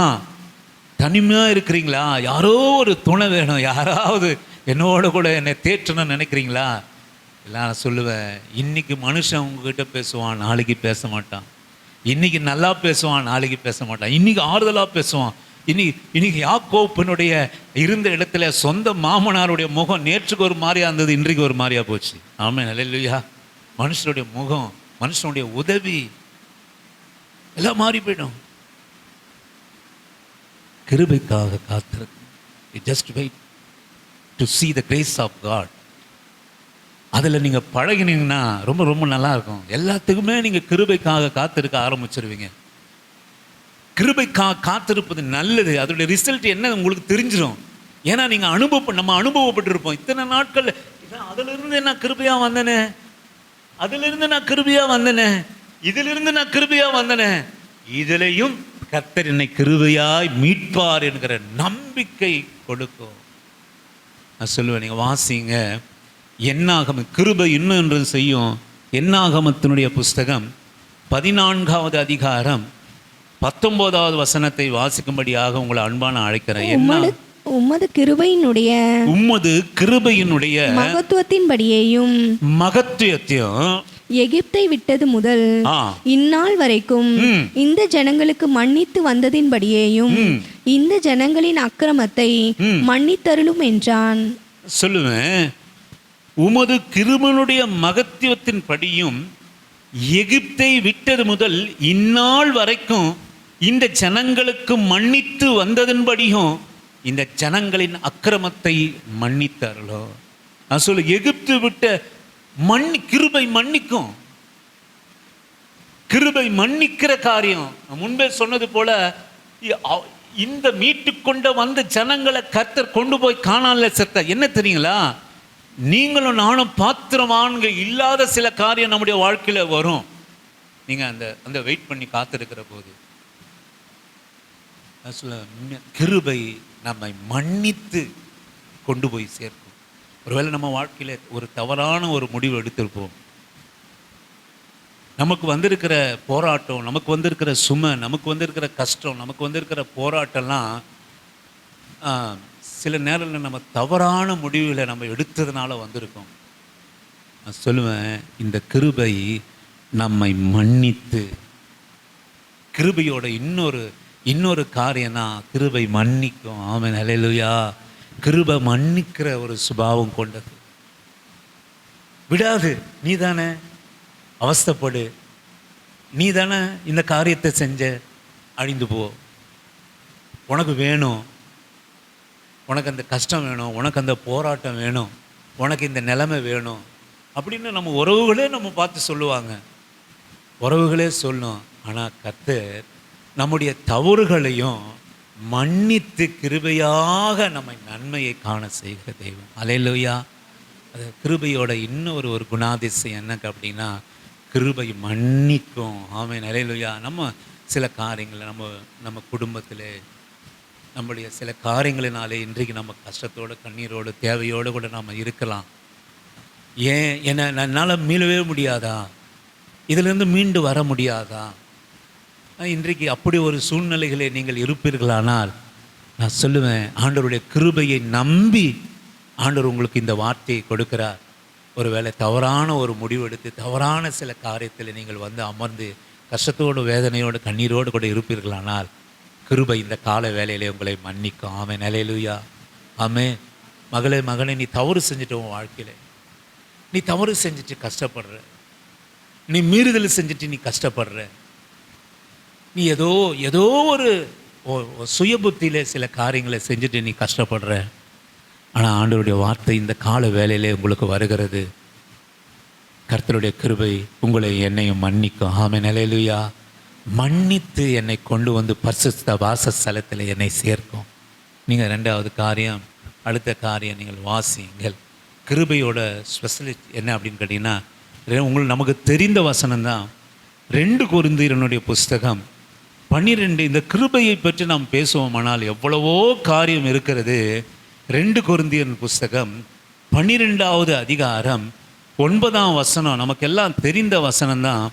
தனிமையாக இருக்கிறீங்களா? யாரோ ஒரு துணை வேணும், யாராவது என்னோட கூட என்னை தேற்றணும்னு நினைக்கிறீங்களா? இல்லை, நான் சொல்லுவேன், இன்னைக்கு மனுஷன் உங்ககிட்ட பேசுவான், நாளைக்கு பேச மாட்டான். இன்னைக்கு நல்லா பேசுவான், நாளைக்கு பேச மாட்டான். இன்னைக்கு ஆறுதலாக பேசுவான். இன்னைக்கு யாக்கோப்பினுடைய இருந்த இடத்துல சொந்த மாமனாருடைய முகம் நேற்றுக்கு ஒரு மாதிரியா இருந்தது, இன்றைக்கு ஒரு மாதிரியா போச்சு. ஆமென், அல்லேலூயா. மனுஷனுடைய முகம், மனுஷனுடைய உதவி எல்லாம் மாறி போயிடும். கிருபைக்காக காத்திருக்கு. Just wait to see the grace of God. அதில் நீங்கள் பழகினீங்கன்னா ரொம்ப ரொம்ப நல்லா இருக்கும். எல்லாத்துக்குமே நீங்கள் கிருபைக்காக காத்திருக்க ஆரம்பிச்சிருவீங்க. கிருபைக்காக காத்திருப்பது நல்லது. அதோடைய ரிசல்ட் என்ன உங்களுக்கு தெரிஞ்சிடும். ஏன்னா நீங்கள் நம்ம அனுபவப்பட்டிருப்போம் இத்தனை நாட்கள். அதிலிருந்து நான் கிருபையா வந்தனே, அதிலிருந்து நான் கிருபையா வந்தனே, இதிலிருந்து நான் கிருபையா வந்தனே. இதிலையும் கர்த்தர் என்னை கிருபையாய் மீட்பார் என்கிற நம்பிக்கை கொடுக்கும். நான் சொல்லுவேன், நீங்கள் வாசிங்க என்னாகம கிருபை இன்னொன்று செய்யும். என்னாகமத்தினுடைய புஸ்தகம் 14வது அதிகாரம் 19வது வசனத்தை வாசிக்கும்படியாக உங்களை அன்பான அழைக்கிறேன். உமது கிருபையினுடைய மகத்துவத்தின்படியேயும் எகிப்தை விட்டது முதல் இந்நாள் வரைக்கும் இந்த ஜனங்களுக்கு மன்னித்து வந்ததின்படியேயும் இந்த ஜனங்களின் அக்கிரமத்தை மன்னித்தருளும் என்றான். சொல்லுவேன், உமது கிருபையினுடைய மகத்துவத்தின் படியும் எகிப்தை விட்டது முதல் இந்நாள் வரைக்கும் இந்த ஜனங்களுக்கு மன்னித்து வந்ததன்படியும் இந்த ஜனங்களின் அக்கிரமத்தை மன்னித்தார்களோ. நான் சொல்ல, எகிப்து விட்ட கிருபை மன்னிக்கும். கிருபை மன்னிக்கிற காரியம். முன்பே சொன்னது போல இந்த மீட்டு கொண்ட வந்த ஜனங்களை கர்த்தர் கொண்டு போய் காணால செத்த என்ன தெரியுங்களா, நீங்களும் நானும் பாத்திரமான்க இல்லாத சில காரியம் நம்முடைய வாழ்க்கையில வரும். நீங்க அந்த வெயிட் பண்ணி காத்திருக்கிற போது கிருபை நம்மை மன்னித்து கொண்டு போய் சேர்க்கும். ஒருவேளை நம்ம வாழ்க்கையில ஒரு தவறான ஒரு முடிவு எடுத்திருப்போம். நமக்கு வந்திருக்கிற போராட்டம், நமக்கு வந்திருக்கிற சுமை, நமக்கு வந்திருக்கிற கஷ்டம், நமக்கு வந்திருக்கிற போராட்டம்லாம் சில நேரத்தில் நம்ம தவறான முடிவுகளை நம்ம எடுத்ததுனால வந்திருக்கோம். நான் சொல்லுவேன், இந்த கிருபை நம்மை மன்னித்து, கிருபையோட இன்னொரு காரியம்னா கிருபை மன்னிக்கும். ஆமென், ஹல்லேலூயா. கிருபை மன்னிக்கிற ஒரு சுபாவம் கொண்டது. விடாது. நீ தானே அவஸ்தைப்படு, நீ தானே இந்த காரியத்தை செஞ்ச, அழிந்து போ, உனக்கு வேணும், உனக்கு அந்த கஷ்டம் வேணும், உனக்கு அந்த போராட்டம் வேணும், உனக்கு இந்த நிலைமை வேணும் அப்படின்னு நம்ம உறவுகளே நம்ம பார்த்து சொல்லுவாங்க. உறவுகளே சொல்லும். ஆனால் கர்த்தர் நம்முடைய தவறுகளையும் மன்னித்து கிருபையாக நம்மை நன்மையை காண செய்கிற தெய்வம். அல்லேலூயா. அது கிருபையோட இன்னொரு குணாதிசயம் என்னக்கு அப்படின்னா, கிருபை மன்னிக்கும். ஆமென், அல்லேலூயா. நம்ம சில காரியங்களை நம்ம குடும்பத்தில் நம்முடைய சில காரியங்களினாலே இன்றைக்கு நம்ம கஷ்டத்தோடு கண்ணீரோடு தேவையோடு கூட நாம் இருக்கலாம். ஏன் என்னால் மீளவே முடியாதா, இதிலேருந்து மீண்டு வர முடியாதா? இன்றைக்கு அப்படி ஒரு சூழ்நிலைகளை நீங்கள் இருப்பீர்களானால் நான் சொல்லுவேன், ஆண்டவருடைய கிருபையை நம்பி ஆண்டவர் உங்களுக்கு இந்த வார்த்தையை கொடுக்கிறார். ஒருவேளை தவறான ஒரு முடிவெடுத்து தவறான சில காரியத்தில் நீங்கள் வந்து அமர்ந்து கஷ்டத்தோடு வேதனையோடு கண்ணீரோடு கூட இருப்பீர்களானால் கிருபை இந்த கால வேலையிலே உங்களை மன்னிக்கும். ஆமென், அல்லேலூயா. ஆமென். மகனே, நீ தவறு செஞ்சுட்டு உன் வாழ்க்கையில் நீ தவறு செஞ்சுட்டு கஷ்டப்படுற, நீ மீறுதல் செஞ்சுட்டு நீ கஷ்டப்படுற, நீ ஏதோ ஒரு சுய புத்தியில் சில காரியங்களை செஞ்சுட்டு நீ கஷ்டப்படுற. ஆனால் ஆண்டவருடைய வார்த்தை இந்த கால வேலையிலே உங்களுக்கு வருகிறது. கர்த்தருடைய கிருபை உங்களை என்னையும் மன்னிக்கும். ஆமென், அல்லேலூயா. மன்னித்து என்னை கொண்டு வந்து பரிசுத்த வாசஸ்தலத்தில் என்னை சேர்க்கும். நீங்கள் ரெண்டாவது காரியம், அடுத்த காரியம் நீங்கள் வாசியுங்கள். கிருபையோட ஸ்பெஷலிஸ்ட் என்ன அப்படின்னு கேட்டிங்கன்னா, நமக்கு தெரிந்த வசனம்தான் 2 கொரிந்தியருடைய புஸ்தகம் 12. இந்த கிருபையை பற்றி நாம் பேசுவோமானால் எவ்வளவோ காரியம் இருக்கிறது. 2 கொரிந்தியர் புஸ்தகம் 12வது அதிகாரம் 9ஆம் வசனம் நமக்கெல்லாம் தெரிந்த வசனம்தான்.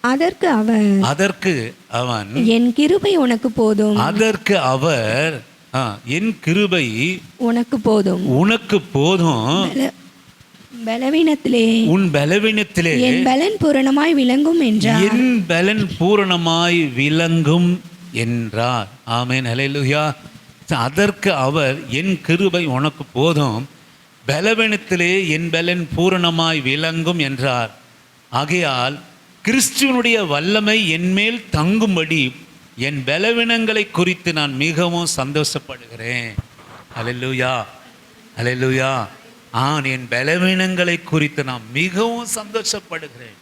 அதற்கு அவன் என் கிருபை உனக்கு போதும். அதற்கு அவர் என் கிருபை உனக்கு போதும். பலவீனத்திலே உன் பலவீனத்திலே என் பலன் பூரணமாய் விளங்கும் என்றார். என் பலன் பூரணமாய் விளங்கும் என்றார். ஆமென், அல்லேலூயா. அதற்கு அவர் என் கிருபை உனக்கு போதும், பலவீனத்திலே என் பலன் பூரணமாய் விளங்கும் என்றார். ஆகையால் கிறிஸ்துவனுடைய வல்லமை என்மேல் தங்கும்படி என் பலவீனங்களை குறித்து நான் மிகவும் சந்தோஷப்படுகிறேன். அல்லேலூயா, அல்லேலூயா. என் பலவீனங்களை குறித்து நான் மிகவும் சந்தோஷப்படுகிறேன்.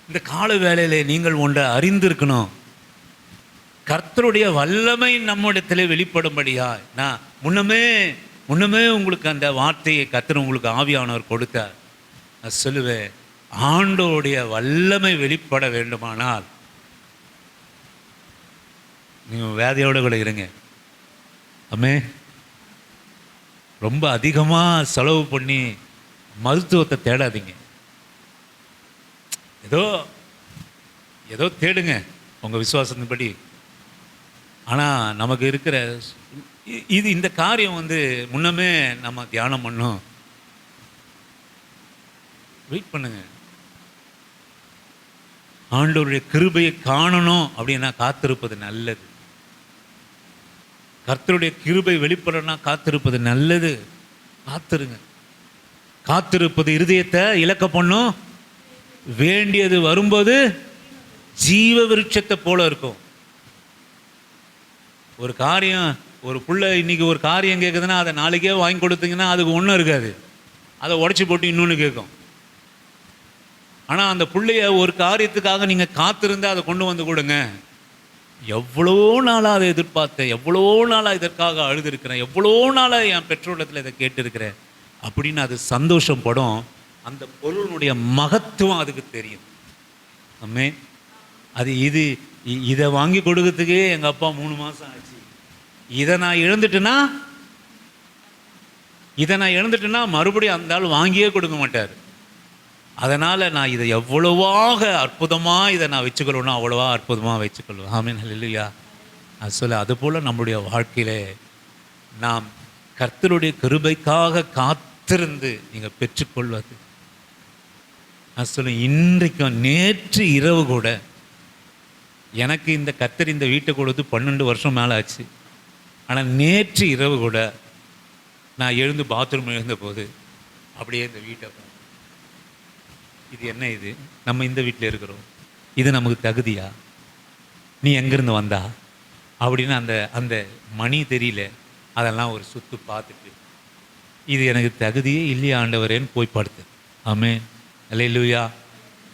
இந்த கால வேளையிலே நீங்கள் ஒன்றை அறிந்திருக்கணும். கர்த்தருடைய வல்லமை நம்மிடத்திலே வெளிப்படும்படியா நான் முன்னமே உங்களுக்கு அந்த வார்த்தையை கர்த்தர் உங்களுக்கு ஆவியானவர் கொடுத்தார். நான் சொல்லுவேன், ஆண்டவருடைய வல்லமை வெளிப்பட வேண்டுமானால் நீங்கள் வேதையோடு கூட இருங்க. ஆமே. ரொம்ப அதிகமாக செலவு பண்ணி மருத்துவத்தை தேடாதீங்க. ஏதோ ஏதோ தேடுங்க உங்கள் விசுவாசத்தின்படி. ஆனால் நமக்கு இருக்கிற இந்த காரியம் முன்னமே நம்ம தியானம் பண்ணோம். வெயிட் பண்ணுங்க. ஆண்டவருடைய கிருபையை காணணும் அப்படின்னா காத்திருப்பது நல்லது. கர்த்தருடைய கிருபை வெளிப்படனா காத்திருப்பது நல்லது. காத்திருங்க. காத்திருப்பது இருதயத்தை இலக்க பண்ணும். வேண்டியது வரும்போது ஜீவ விருட்சத்தை போல இருக்கும். ஒரு காரியம், ஒரு புள்ள இன்னைக்கு ஒரு காரியம் கேட்குதுன்னா அதை நாளைக்கே வாங்கி கொடுத்தீங்கன்னா அதுக்கு ஒன்றும் இருக்காது. அதை உடச்சி போட்டு இன்னொன்று கேட்கும். ஆனால் அந்த பிள்ளைய ஒரு காரியத்துக்காக நீங்கள் காத்திருந்து அதை கொண்டு வந்து கொடுங்க. எவ்வளோ நாளாக அதை எதிர்பார்த்தேன், எவ்வளோ நாளாக இதற்காக அழுதுருக்கிறேன், எவ்வளோ நாளாக என் பெற்றோரிடத்தில் இதை கேட்டிருக்கிறேன் அப்படின்னு அது சந்தோஷப்படும். அந்த பொருளுடைய மகத்துவம் அதுக்கு தெரியும். அம்மே, அது இதை வாங்கி கொடுக்கறதுக்கே எங்கள் அப்பா 3 மாதம் ஆச்சு. இதை நான் இழந்துட்டேன்னா மறுபடியும் அந்த ஆள் வாங்கியே கொடுக்க மாட்டார். அதனால் நான் இதை எவ்வளவாக அற்புதமாக இதை நான் வச்சுக்கொள்ளணும், அவ்வளவா அற்புதமாக வச்சுக்கொள்வேன். ஆமீன், ஹல்லேலூயா. அது சொல்ல அதுபோல் நம்முடைய வாழ்க்கையில் நாம் கர்த்தருடைய கிருபைக்காக காத்திருந்து நீங்கள் பெற்றுக்கொள்வது. நான் சொல்ல இன்றைக்கும் நேற்று இரவு கூட எனக்கு இந்த கர்த்தர் இந்த வீட்டை கொடுத்து 12 வருஷம் மேலே ஆச்சு. ஆனால் நேற்று இரவு கூட நான் எழுந்து பாத்ரூம் எழுந்த போது அப்படியே இந்த வீட்டை, இது என்ன, இது நம்ம இந்த வீட்டில் இருக்கிறோம், இது நமக்கு தகுதியா, நீ எங்கேருந்து வந்தா அப்படின்னு அந்த மணி தெரியல, அதெல்லாம் ஒரு சுற்று பார்த்துட்டு இது எனக்கு தகுதியே இல்லையா ஆண்டவரேன்னு போய் படுத்து. ஆமே, அல்லேலூயா.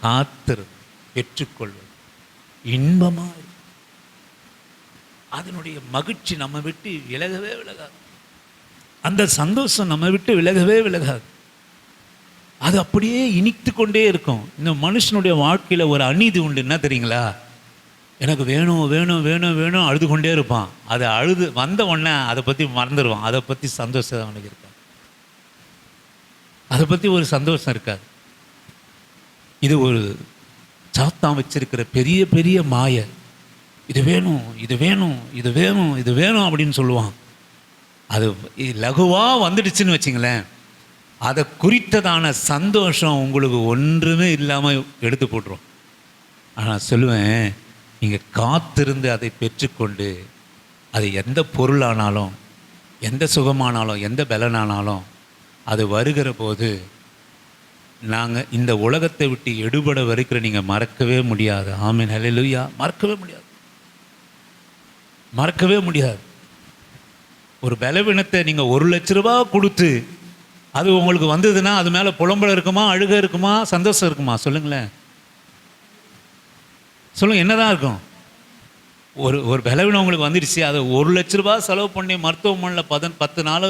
காத்திரு, பெற்றுக்கொள்வது இன்பமாக இருக்கும். அதனுடைய மகிழ்ச்சி நம்ம விட்டு விலகவே விலகாது. அந்த சந்தோஷம் நம்ம விட்டு விலகவே விலகாது. அது அப்படியே இனித்து கொண்டே இருக்கும். இந்த மனுஷனுடைய வாழ்க்கையில் ஒரு அநீதி உண்டு, என்ன தெரியுங்களா? எனக்கு வேணும் வேணும் வேணும் வேணும் அழுது கொண்டே இருப்பான். அதை அழுது வந்த உடனே அதை பற்றி மறந்துடுவான். அதை பற்றி சந்தோஷம் அவனுக்கு இருக்காது. அதை பற்றி ஒரு சந்தோஷம் இருக்காது. இது ஒரு சாத்தான் வச்சிருக்கிற பெரிய பெரிய மாய. இது வேணும் இது வேணும் இது வேணும் இது வேணும் அப்படின்னு சொல்லுவான். அது லகுவாக வந்துடுச்சுன்னு வச்சிங்களேன், அதை குறித்ததான சந்தோஷம் உங்களுக்கு ஒன்றுமே இல்லாமல் எடுத்து போட்டுரும். ஆனால் சொல்லுவேன், நீங்கள் காத்திருந்து அதை பெற்றுக்கொண்டு, அது எந்த பொருளானாலும், எந்த சுகமானாலும், எந்த பலனானாலும், அது வருகிற போது நாங்கள் இந்த உலகத்தை விட்டு எடுபட வரைக்கும் நீங்கள் மறக்கவே முடியாது. ஆமீன், ஹல்லேலூயா. மறக்கவே முடியாது, மறக்கவே முடியாது. ஒரு பலவீனத்தை நீங்கள் 1 லட்ச ரூபா கொடுத்து அது உங்களுக்கு வந்ததுன்னா அது மேலே புலம்பல இருக்குமா, அழுக இருக்குமா, சந்தோஷம் இருக்குமா? சொல்லுங்களேன், சொல்லுங்க, என்னதான் இருக்கும்? ஒரு பலவீனம் உங்களுக்கு வந்துடுச்சு, அதை 1 லட்ச ரூபா செலவு பண்ணி மருத்துவமனையில் 10 நாள்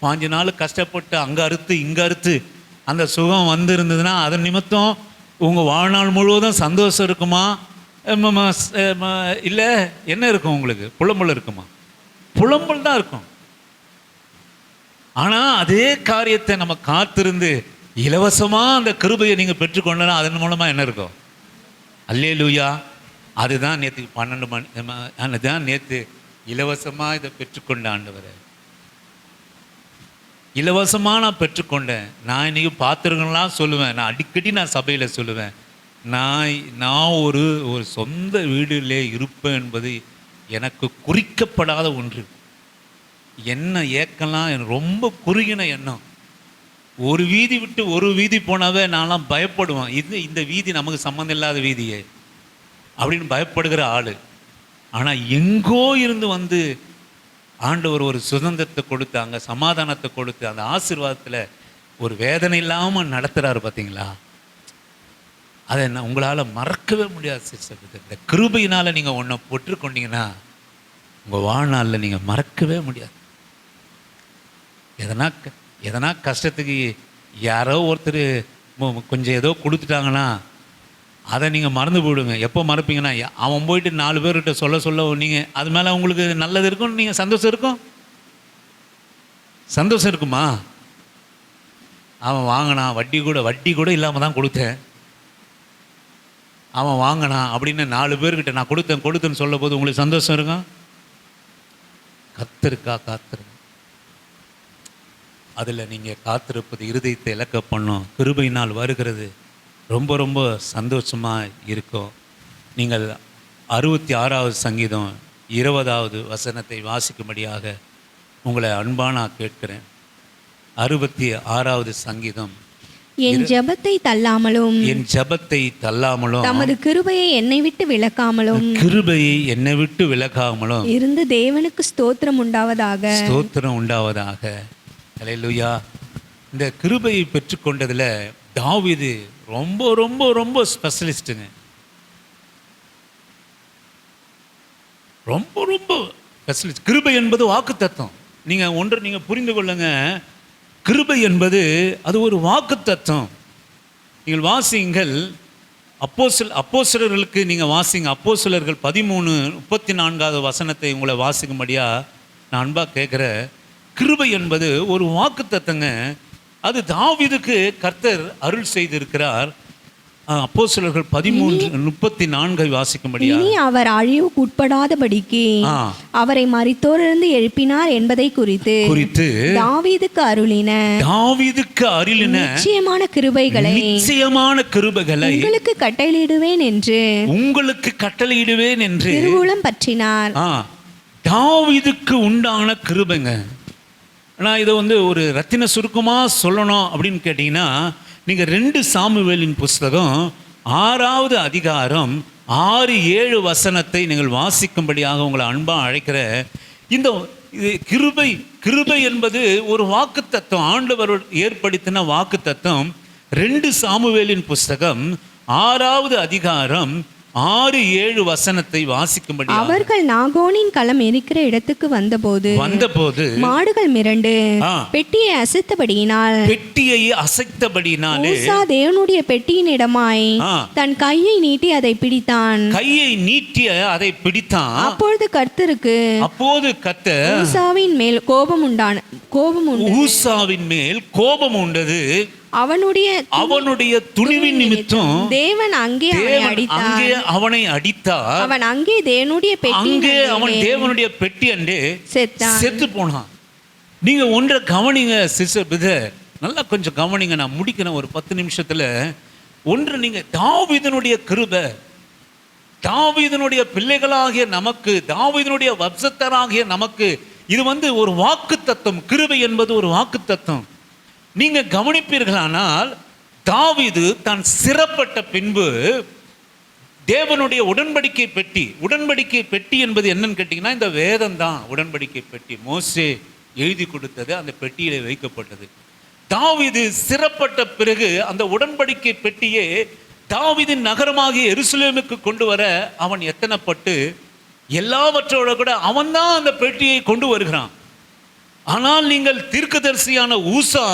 5 நாள் கஷ்டப்பட்டு அங்கே அறுத்து இங்கே அறுத்து அந்த சுகம் இருந்ததுன்னா அதன் நிமித்தம் உங்கள் வாழ்நாள் முழுவதும் சந்தோஷம் இருக்குமா? இல்லை, என்ன இருக்கும் உங்களுக்கு? புலம்பல் இருக்குமா? புலம்பல் தான் இருக்கும். ஆனால் அதே காரியத்தை நம்ம காத்திருந்து இலவசமாக அந்த கிருபையை நீங்கள் பெற்றுக்கொண்டனா அதன் மூலமாக என்ன இருக்கும்? அல்லேலூயா. அதுதான் நேற்று 12 மணி, அதுதான் நேற்று இலவசமாக இதை பெற்றுக்கொண்ட ஆண்டவரை. இலவசமாக நான் பெற்றுக்கொண்டேன். நான் இன்றைக்கி பார்த்துருக்கலாம் சொல்லுவேன், நான் அடிக்கடி சபையில் சொல்லுவேன், நான் ஒரு சொந்த வீடிலே இருப்பேன் என்பது எனக்கு குறிக்கப்படாத ஒன்று. என்ன ஏக்கலாம், எனக்கு ரொம்ப குறுகின எண்ணம். ஒரு வீதி விட்டு ஒரு வீதி போனாவே நான்லாம் பயப்படுவேன். இந்த வீதி நமக்கு சம்மந்தம் இல்லாத வீதியே அப்படின்னு பயப்படுகிற ஆள். ஆனால் எங்கோ இருந்து ஆண்டவர் ஒரு சுதந்திரத்தை கொடுத்து, அங்கே சமாதானத்தை கொடுத்து, அந்த ஆசீர்வாதத்தில் ஒரு வேதனை இல்லாமல் நடத்துகிறாரு. பார்த்தீங்களா? அதை உங்களால் மறக்கவே முடியாது சிஸ்டர். இந்த கிருபையினால் நீங்கள் ஒன்றை பெற்றுக்கொண்டீங்கன்னா உங்கள் வாழ்நாளில் நீங்கள் மறக்கவே முடியாது. எதனா கஷ்டத்துக்கு யாரோ ஒருத்தர் கொஞ்சம் ஏதோ கொடுத்துட்டாங்கன்னா அதை நீங்கள் மறந்து போயிடுங்க. எப்போ மறப்பீங்கன்னா, அவன் போயிட்டு 4 பேர்கிட்ட சொல்ல நீங்கள் அது மேலே உங்களுக்கு நல்லது இருக்கும், நீங்கள் சந்தோஷம் இருக்கும். சந்தோஷம் இருக்குமா? அவன் வாங்கினான், வட்டி கூட இல்லாமல் தான் கொடுத்தேன், அவன் வாங்கினான் அப்படின்னு 4 பேர்கிட்ட நான் கொடுத்தேன்னு சொல்ல போது உங்களுக்கு சந்தோஷம் இருக்கும்? காத்திருங்க. அதில் நீங்கள் காத்திருப்பது இருதயத்தை இலக்க பண்ணும். கிருபையினால் வருகிறது ரொம்ப ரொம்ப சந்தோஷமாக இருக்கும். நீங்கள் 66வது சங்கீதம் 20வது வசனத்தை வாசிக்கும்படியாக உங்களை அன்பாக நான் கேட்கிறேன். 66வது சங்கீதம். என் ஜெபத்தை தள்ளாமலும் தமது கிருபையை என்னை விட்டு விலக்காமலும் இருந்து தேவனுக்கு ஸ்தோத்திரம் உண்டாவதாக. அல்லேலூயா. இந்த கிருபையை பெற்றுக்கொண்டதில் தாவீது ரொம்ப ரொம்ப ரொம்ப ஸ்பெஷலிஸ்ட்டுங்க. ரொம்ப ரொம்ப ஸ்பெஷலிஸ்ட். கிருபை என்பது வாக்குத்தத்தம். நீங்கள் புரிந்து கொள்ளுங்க. கிருபை என்பது அது ஒரு வாக்குத்தத்தம். நீங்கள் வாசிங்கள், அப்போஸ்தலர்களுக்கு நீங்கள் வாசிங்க. அப்போஸ்தலர்கள் 13:34வது வசனத்தை உங்களை வாசிக்கும்படியா நான் அன்பாக கேட்குறேன். கிருபை என்பது ஒரு வாக்குத்தத்தங்க. அது தாவீதுக்கு கர்த்தர் அருள் செய்திருக்கிறார். அப்போஸ்தலர்கள் 13:34 வாசிக்கும்படியா. இனி அவர் அழிவுக்கு உட்படாதபடிக்கு அவரை மரித்தோரிலிருந்து எழுப்பினார் என்பதை குறித்து தாவீதுக்கு அருளின நிச்சயமான கிருபைகளை உங்களுக்கு கட்டளையிடுவேன் என்று திருவுளம் பற்றினார். தாவீதுக்கு உண்டான கிருபைங்க. நான் இதை ஒரு ரத்தின சுருக்கமாக சொல்லணும் அப்படின்னு கேட்டிங்கன்னா, நீங்கள் 2 சாமுவேலின் புஸ்தகம் 6வது அதிகாரம் 6-7 வசனத்தை நீங்கள் வாசிக்கும்படியாக உங்களை அன்பாக அழைக்கிற. இது கிருபை என்பது ஒரு வாக்குத்தத்தம். ஆண்டவர் ஏற்படுத்தின வாக்குத்தத்தம். 2 சாமுவேலின் புஸ்தகம் 6வது அதிகாரம் 6-7 வசனத்தை வாசிக்கும்படி. அவர்கள் நாகோனின் களம் இருக்கிற இடத்துக்கு வந்தபோது மாடுகள் மிரண்டு பெட்டியை அசைத்தபடியினாலே ஊசா தேவனுடைய பெட்டியின் இடமாய் தன் கையை நீட்டி அதை பிடித்தான். அப்பொழுது கர்த்தர் ஊசாவின் மேல் கோபம் உண்டது. அவனுடைய துணிவின் நிமித்தம் தேவன் அங்கே அவனை அடித்தார். அவன் அங்கே தேவனுடைய பெட்டி அண்டே செத்து போனான். நீங்க ஒன்றை கவனிங்க சிஸ்டர் பிரதர், நல்லா கொஞ்சம் கவனிங்க. நான் முடிக்கிறேன் ஒரு 10 நிமிஷத்துல. ஒன்று, நீங்க தாவீதினுடைய கிருபை, தாவீதினுடைய பிள்ளைகளாகிய நமக்கு, தாவீதினுடைய வம்சத்தராகிய நமக்கு இது ஒரு வாக்குத்தத்தம். கிருபை என்பது ஒரு வாக்குத்தத்தம். நீங்க கவனிப்பீர்களானால், தாவீது தான் சிறப்பட்ட பின்பு தேவனுடைய உடன்படிக்கை பெட்டி என்பது என்னன்னு கேட்டீங்கன்னா, இந்த வேதம் தான் உடன்படிக்கை பெட்டி. மோசே எழுதி கொடுத்தது அந்த பெட்டியிலே வைக்கப்பட்டது. தாவீது சிறப்பட்ட பிறகு அந்த உடன்படிக்கை பெட்டியே தாவீதின் நகரமாகிய எருசலேமுக்கு கொண்டு வர அவன் எத்தனைப்பட்டு எல்லாவற்றோட கூட அவன் தான் அந்த பெட்டியை கொண்டு வருகிறான். ஆனால் நீங்கள் தீர்க்கதரிசியான ஊசா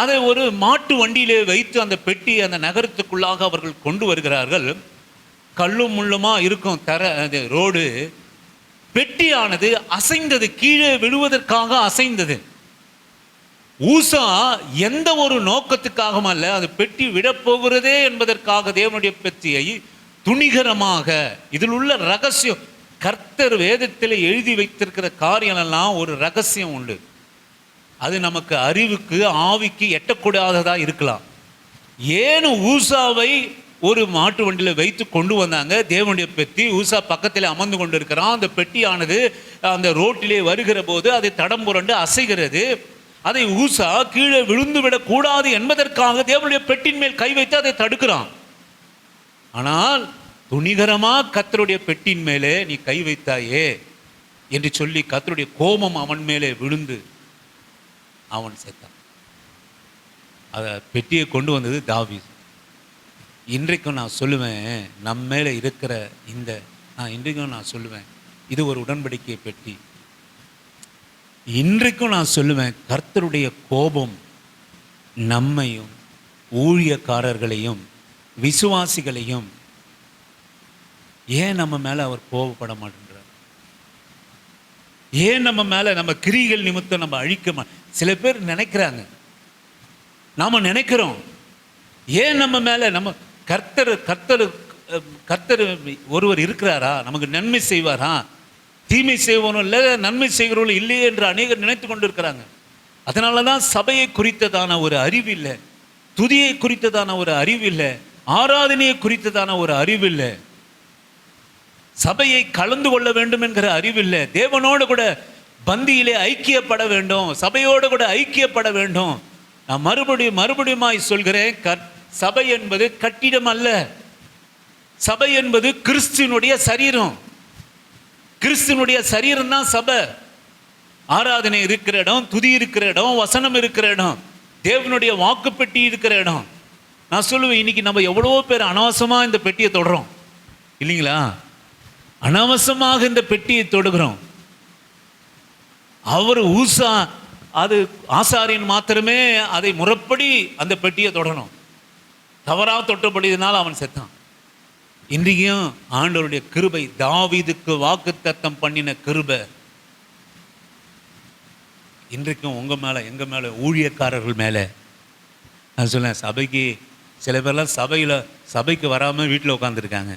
அதை ஒரு மாட்டு வண்டியிலே வைத்து அந்த பெட்டியை அந்த நகரத்துக்குள்ளாக அவர்கள் கொண்டு வருகிறார்கள். கல்லும் முள்ளுமா இருக்கும் ரோடு. பெட்டியானது அசைந்தது, கீழே விழுவதற்காக அசைந்தது. ஊசா எந்த ஒரு நோக்கத்துக்காகவும் அல்ல, அது பெட்டி விடப்போகிறதே என்பதற்காக தேவனுடைய பெட்டியை துணிகரமாக, இதில் உள்ள ரகசியம், கர்த்தர் வேதத்தில் எழுதி வைத்திருக்கிற காரியம் எல்லாம் ஒரு ரகசியம் உண்டு. அது நமக்கு அறிவுக்கு ஆவிக்கு எட்டக்கூடாததாக இருக்கலாம். ஏன் ஊசாவை ஒரு மாட்டு வண்டியில் வைத்து கொண்டு வந்தாங்க? தேவனுடைய பெட்டி ஊசா பக்கத்தில் அமர்ந்து கொண்டு இருக்கிறான். அந்த பெட்டியானது அந்த ரோட்டிலே வருகிற போது அதை தடம் புரண்டு அசைகிறது. அதை ஊசா கீழே விழுந்து விடக்கூடாது என்பதற்காக தேவனுடைய பெட்டின் மேல் கை வைத்து அதை தடுக்கிறான். ஆனால் துணிகரமாக கர்த்தருடைய பெட்டின் மேலே நீ கை வைத்தாயே என்று சொல்லி கர்த்தருடைய கோபம் அவன் மேலே விழுந்து அவன் செத்தான். அதை பெட்டியை கொண்டு வந்தது தாவீது. இன்றைக்கும் நான் சொல்லுவேன், நம்ம மேலே இருக்கிற இன்றைக்கும் நான் சொல்லுவேன், இது ஒரு உடன்படிக்கை பெட்டி. இன்றைக்கும் நான் சொல்லுவேன், கர்த்தருடைய கோபம் நம்மையும் ஊழியக்காரர்களையும் விசுவாசிகளையும் ஏன் நம்ம மேலே அவர் கோபப்பட மாட்டேன்றார்? ஏன் நம்ம மேலே நம்ம கிரிகள் நிமித்தம் நம்ம சில பேர் நினைக்கிறாங்க, நாம் நினைக்கிறோம், ஏன் நம்ம மேலே நம்ம கர்த்தர் கர்த்தர் கர்த்தர் ஒருவர் இருக்கிறாரா, நமக்கு நன்மை செய்வாரா, தீமை செய்வனும் இல்லை நன்மை செய்கிறவர்களும் இல்லையே என்று அநேகர் நினைத்து கொண்டு இருக்கிறாங்க. அதனால தான் சபையை குறித்ததான ஒரு அறிவு இல்லை, துதியை குறித்ததான ஒரு அறிவு இல்லை, ஆராதனையை குறித்ததான ஒரு அறிவு இல்லை, சபையை கலந்து கொள்ள வேண்டும் என்கிற அறிவில்லை, தேவனோடு கூட பந்தியிலே ஐக்கியப்பட வேண்டும், சபையோடு கூட ஐக்கியப்பட வேண்டும். நான் மறுபடியும் சொல்கிறேன், சபை என்பது கட்டிடம் அல்ல, சபை என்பது கிறிஸ்துவனுடைய சரீரம். கிறிஸ்துவனுடைய சரீரம் தான் சபை. ஆராதனை இருக்கிற இடம், துதி இருக்கிற இடம், வசனம் இருக்கிற இடம், தேவனுடைய வாக்கு பெட்டி இருக்கிற இடம். நான் சொல்லுவேன், இன்னைக்கு நம்ம எவ்வளவோ பேர் அனாவசியமாக இந்த பெட்டியை தொடுறோம் இல்லைங்களா? அனாவசியமாக இந்த பெட்டியை தொடுகிறோம். அவர் அது ஆசாரியன் மாத்திரமே அதை முறைப்படி அந்த பெட்டியை தொடணும். தவறாக தொட்டபடியதுனால அவன் செத்தான். இன்றைக்கும் ஆண்டவருடைய கிருபை, தாவீதுக்கு வாக்குத்தத்தம் பண்ணின கிருபை இன்றைக்கும் உங்கள் மேலே, எங்கள் மேலே, ஊழியக்காரர்கள் மேலே. நான் சொல்லேன், சபைக்கு சில பேர்லாம் சபைக்கு வராமல் வீட்டில் உட்காந்துருக்காங்க.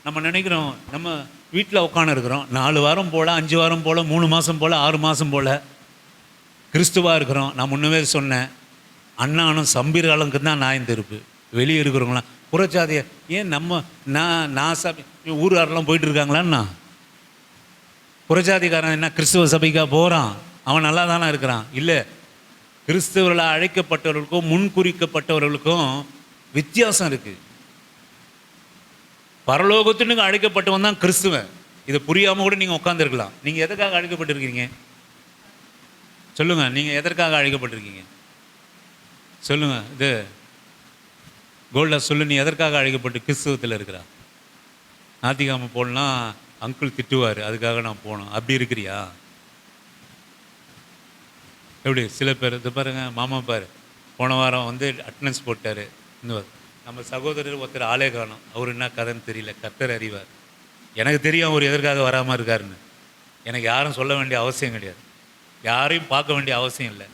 நம்ம நினைக்கிறோம், நம்ம வீட்டில் உட்காந்துருக்குறோம், 4 வாரம் போல், 5 வாரம் போல், 3 மாதம் போல், 6 மாதம் போல் கிறிஸ்துவாக இருக்கிறோம். நான் முன்னவே சொன்னேன், அண்ணானும் சம்பீராளுக்கு தான் நான் இருப்பு. வெளியே இருக்கிறவங்களாம் புறச்சாதிய ஏன் நான் சபை ஊராரெலாம் போயிட்டு இருக்காங்களான்னா, புறச்சாதிக்காரன் என்ன கிறிஸ்துவ சபைக்காக போகிறான், அவன் நல்லா தானே இருக்கிறான்? இல்லை, கிறிஸ்தவர்களாக அழைக்கப்பட்டவர்களுக்கும் முன்குறிக்கப்பட்டவர்களுக்கும் வித்தியாசம் இருக்குது. பரலோகத்தினுக்கு அழைக்கப்பட்டவன் தான் கிறிஸ்துவன். இதை புரியாமல் கூட நீங்கள் உட்காந்துருக்கலாம். நீங்கள் எதற்காக அழைக்கப்பட்டிருக்கீங்க சொல்லுங்கள்? நீங்கள் எதற்காக அழைக்கப்பட்டிருக்கீங்க சொல்லுங்கள்? இது கோல்டா சொல்லு, நீ எதற்காக அழைக்கப்பட்டு கிறிஸ்துவத்தில் இருக்கிறா? ஞாயிற்றுக்கிழமை போடலாம், அங்கிள் திட்டுவார், அதுக்காக நான் போனோம். அப்படி இருக்கிறியா? எப்படி சில பேர் இது பாருங்க, மாமா பாரு போன வாரம் அட்டண்டன்ஸ் போட்டார், இந்த நம்ம சகோதரர் ஒருத்தர் ஆளே காணும், அவர் என்ன கதைன்னு தெரியல, கர்த்தர் அறிவார். எனக்கு தெரியும் அவர் எதற்காக வராமல் இருக்காருன்னு. எனக்கு யாரும் சொல்ல வேண்டிய அவசியம் கிடையாது, யாரையும் பார்க்க வேண்டிய அவசியம் இல்லை.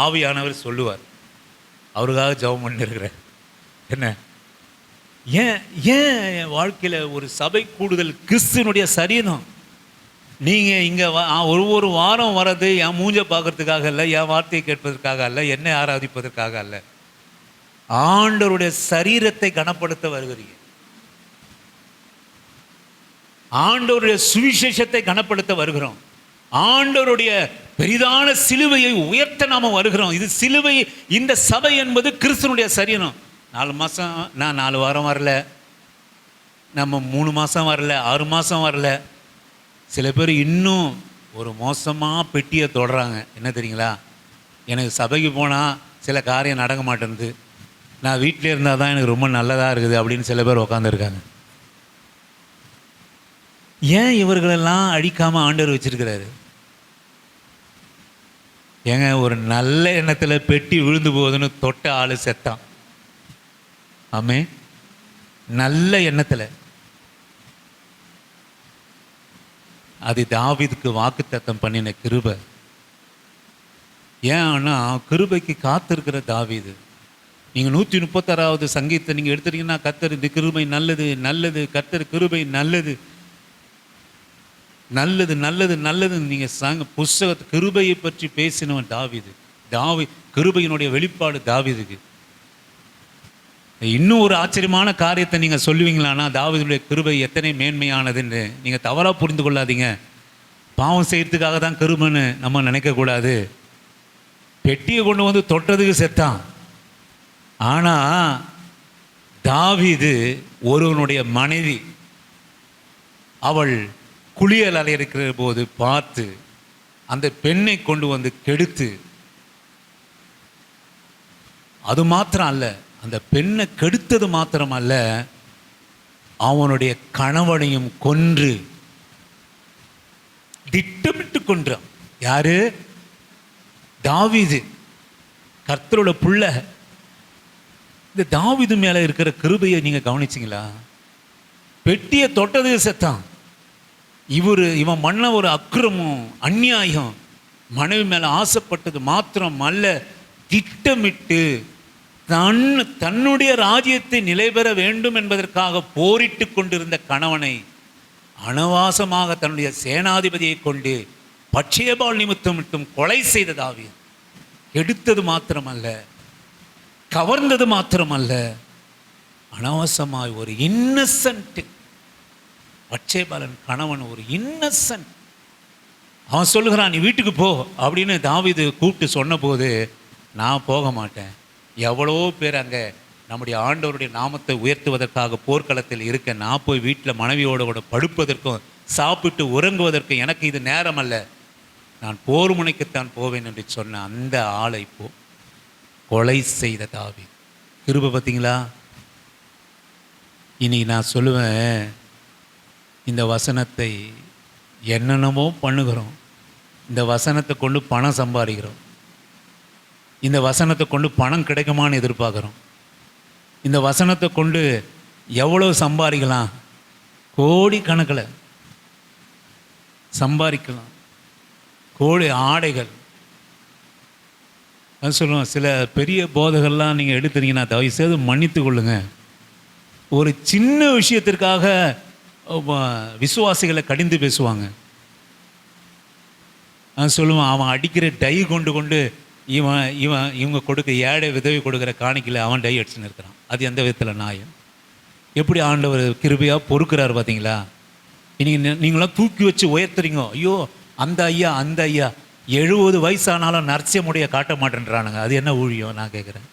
ஆவியானவர் சொல்லுவார். அவருக்காக ஜெபம் பண்ணிருக்கிறேன். என்ன ஏன் என் வாழ்க்கையில் ஒரு சபை கூடுதல் கிறிஸ்துவனுடைய சரீரம். நீங்கள் இங்கே ஒவ்வொரு வாரம் வர்றது என் மூஞ்ச பார்க்கறதுக்காக இல்லை, என் வார்த்தையை கேட்பதற்காக அல்ல, என்னை ஆராதிப்பதற்காக அல்ல, ஆண்டவருடைய சரீரத்தை கனப்படுத்த வருகிறீங்க. ஆண்டவருடைய சுவிசேஷத்தை கனப்படுத்த வருகிறோம். ஆண்டவருடைய பெரிதான சிலுவையை உயர்த்த நாம வருகிறோம். இது சிலுவை, இந்த சபை என்பது கிறிஸ்துவனுடைய சரீரம். 4 மாதம், நான் 4 வாரம் வரல, நம்ம 3 மாதம் வரல, 6 மாதம் வரல. சில பேர் இன்னும் ஒரு மோசமாக பெட்டியை தொடுறாங்க. என்ன தெரியுங்களா? எனக்கு சபைக்கு போனால் சில காரியம் நடக்க மாட்டேங்குது, நான் வீட்டில் இருந்தால் தான் எனக்கு ரொம்ப நல்லதாக இருக்குது அப்படின்னு சில பேர் உக்காந்துருக்காங்க. ஏன் இவர்களெல்லாம் அழிக்காமல் ஆண்டவர் வச்சிருக்கிறாரு? ஏங்க, ஒரு நல்ல எண்ணத்தில் பெட்டி விழுந்து போகுதுன்னு தொட்ட ஆள் செத்தான். ஆமே, நல்ல எண்ணத்தில். அது தாவீதுக்கு வாக்குத்தத்தம் பண்ணின கிருபை. ஏன் ஆனால் கிருபைக்கு காத்திருக்கிற தாவீது. நீங்கள் 136வது சங்கீதத்தை நீங்கள் எடுத்துட்டீங்கன்னா, கர்த்தர் இந்த கிருபை நல்லது நல்லது, கர்த்தர் கிருபை நல்லது நல்லது நல்லது நல்லது. நீங்கள் புஸ்தகத்தை கிருபையை பற்றி பேசினவன் தாவீது. கிருபையினுடைய வெளிப்பாடு தாவீதுக்கு. இன்னும் ஒரு ஆச்சரியமான காரியத்தை நீங்கள் சொல்லுவீங்களான்னா, தாவீதுடைய கிருபை எத்தனை மேன்மையானதுன்னு நீங்கள் தவறாக புரிந்து கொள்ளாதீங்க. பாவம் செய்யறதுக்காக தான் கிருபைன்னு நம்ம நினைக்கக்கூடாது. பெட்டியை கொண்டு வந்து தொட்டதுக்கு செத்தான். ஆனால் தாவீது ஒருவனுடைய மனைவி, அவள் குளியல் அறை இருக்கிற போது பார்த்து அந்த பெண்ணை கொண்டு வந்து கெடுத்து, அது மாத்திரம் அல்ல, அந்த பெண்ணை கெடுத்தது மாத்திரம் அல்ல, அவனுடைய கணவனையும் கொன்று திட்டமிட்டு கொன்றான். யாரு? தாவீது, கர்த்தரோட புள்ள. இந்த தாவீது மேல இருக்கிற கிருபையை நீங்க கவனிச்சிங்களா? பெட்டியை தொட்டது செத்தான். இவன் பண்ண ஒரு அக்கிரமம், அநியாயம், மனைவி மேல ஆசைப்பட்டது மாத்திரம் அல்ல, திட்டமிட்டு தன்னுடைய ராஜ்யத்தை நிலை பெற வேண்டும் என்பதற்காக போரிட்டு கொண்டிருந்த கணவனை அனவாசமாக தன்னுடைய சேனாதிபதியை கொண்டு பட்சேபால் நிமித்தம் கொலை செய்த தாவீது. எடுத்தது மாத்திரமல்ல, கவர்ந்தது மாத்திரமல்ல, அனவசமாய் ஒரு இன்னசென்ட் பட்சேபாலன் கணவன், ஒரு இன்னசென்ட். அவன் சொல்லுகிறான், நீ வீட்டுக்கு போ அப்படின்னு தாவீது கூப்பிட்டு சொன்ன போது, நான் போக மாட்டேன். எவ்வளோ பேர் அங்கே நம்முடைய ஆண்டவருடைய நாமத்தை உயர்த்துவதற்காக போர்க்களத்தில் இருக்க, நான் போய் வீட்டில் மனைவியோட கூட படுப்பதற்கும் சாப்பிட்டு உறங்குவதற்கும் எனக்கு இது நேரம் அல்ல, நான் போர் முனைக்குத்தான் போவேன் என்று சொன்ன அந்த ஆளை இப்போ கொலை செய்த தாவீது. கிருபை பார்த்தீங்களா? இனி நான் சொல்லுவேன், இந்த வசனத்தை என்னென்னமோ பண்ணுகிறோம், இந்த வசனத்தை கொண்டு பணம் சம்பாதிக்கிறோம், இந்த வசனத்தை கொண்டு பணம் கிடைக்குமான்னு எதிர்பார்க்குறோம், இந்த வசனத்தை கொண்டு எவ்வளோ சம்பாதிக்கலாம், கோடி கணக்கில் சம்பாதிக்கலாம், கோடி ஆடைகள். அது சொல்லுவோம், சில பெரிய போதைகள்லாம் நீங்கள் எடுத்துறீங்கன்னா தயவு செய்து மன்னித்து கொள்ளுங்க. ஒரு சின்ன விஷயத்திற்காக விசுவாசிகளை கடிந்து பேசுவாங்க. அது சொல்லுவான், அவன் அடிக்கிற டை கொண்டு இவங்க கொடுக்க ஏழை விதவி கொடுக்குற காணிக்கையில் அவன் டை அடிச்சுன்னு இருக்கிறான். அது எந்த விதத்தில் நியாயம்? எப்படி ஆண்டவர் கிருபையாக பொறுக்கிறார் பார்த்தீங்களா? நீங்களாம் தூக்கி வச்சு உயர்த்துறீங்க. ஐயோ அந்த ஐயா 70 வயசானாலும் நரசியமுடைய காட்ட மாட்டேன்றானுங்க. அது என்ன ஊழியம் நான் கேட்குறேன்.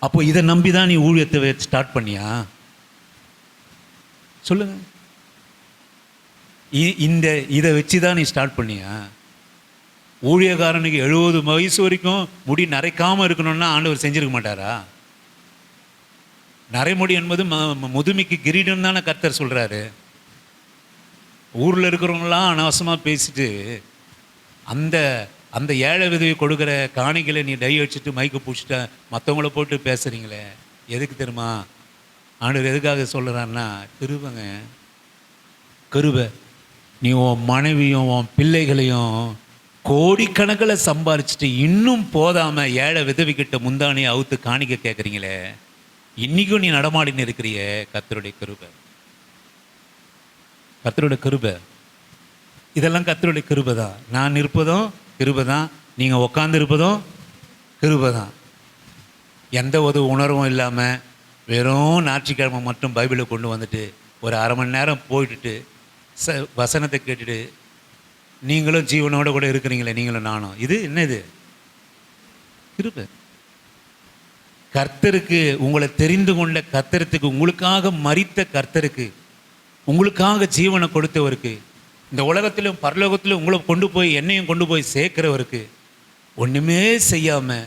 அப்போ இதை நம்பி தான் நீ ஊழியத்தை ஸ்டார்ட் பண்ணியா? சொல்லுங்க. இதை வச்சு தான் நீ ஸ்டார்ட் பண்ணியா? ஊழியக்காரனுக்கு 70 வயசு வரைக்கும் முடி நரைக்காமல் இருக்கணும்னா ஆண்டவர் செஞ்சிருக்க மாட்டாரா? நரைமுடி என்பது முதுமைக்கு கிரீடம் தானே கர்த்தர் சொல்கிறாரு. ஊரில் இருக்கிறவங்களாம் அனாவசமாக பேசிட்டு அந்த ஏழை விதவி கொடுக்குற காணிகளை நீ டை அடிச்சுட்டு மைக்கு பிடிச்சிட்ட மற்றவங்கள போட்டு பேசுகிறீங்களே, எதுக்கு தெரியுமா? ஆண்டவர் எதுக்காக சொல்கிறாருன்னா, கிருபைங்க, கிருபை. நீ உன் மனைவியும் உன் பிள்ளைகளையும் கோடிக்கணக்கில் சம்பாரிச்சுட்டு இன்னும் போதாமல் ஏழை விதவிக்கிட்ட முந்தானியை அவுத்து காணிக்க கேட்குறீங்களே, இன்றைக்கும் நீ நடமாடின்னு இருக்கிறிய. கர்த்தருடைய கிருபை, கர்த்தருடைய கிருபை. இதெல்லாம் கர்த்தருடைய கிருபை தான். நான் இருப்பதும் கிருபை தான், நீங்கள் உட்காந்து இருப்பதும் கிருபை தான். எந்த ஒரு உணர்வும் இல்லாமல் வெறும் ஞாயிற்றுக்கிழமை மட்டும் பைபிளை கொண்டு வந்துட்டு ஒரு அரை மணி நேரம் போயிட்டுட்டு வசனத்தை கேட்டுட்டு நீங்களும் ஜீவனோட கூட இருக்கிறீங்களே, நீங்களும் நானும். இது என்னது? கிருபை. கர்த்தருக்கு, உங்களை தெரிந்து கொண்ட கர்த்தருக்கு, உங்களுக்காக மரித்த கர்த்தருக்கு, உங்களுக்காக ஜீவனை கொடுத்தவருக்கு, இந்த உலகத்திலும் பரலோகத்திலும் உங்களை கொண்டு போய் என்னையும் கொண்டு போய் சேர்க்கிறவருக்கு ஒன்றுமே செய்யாமல்,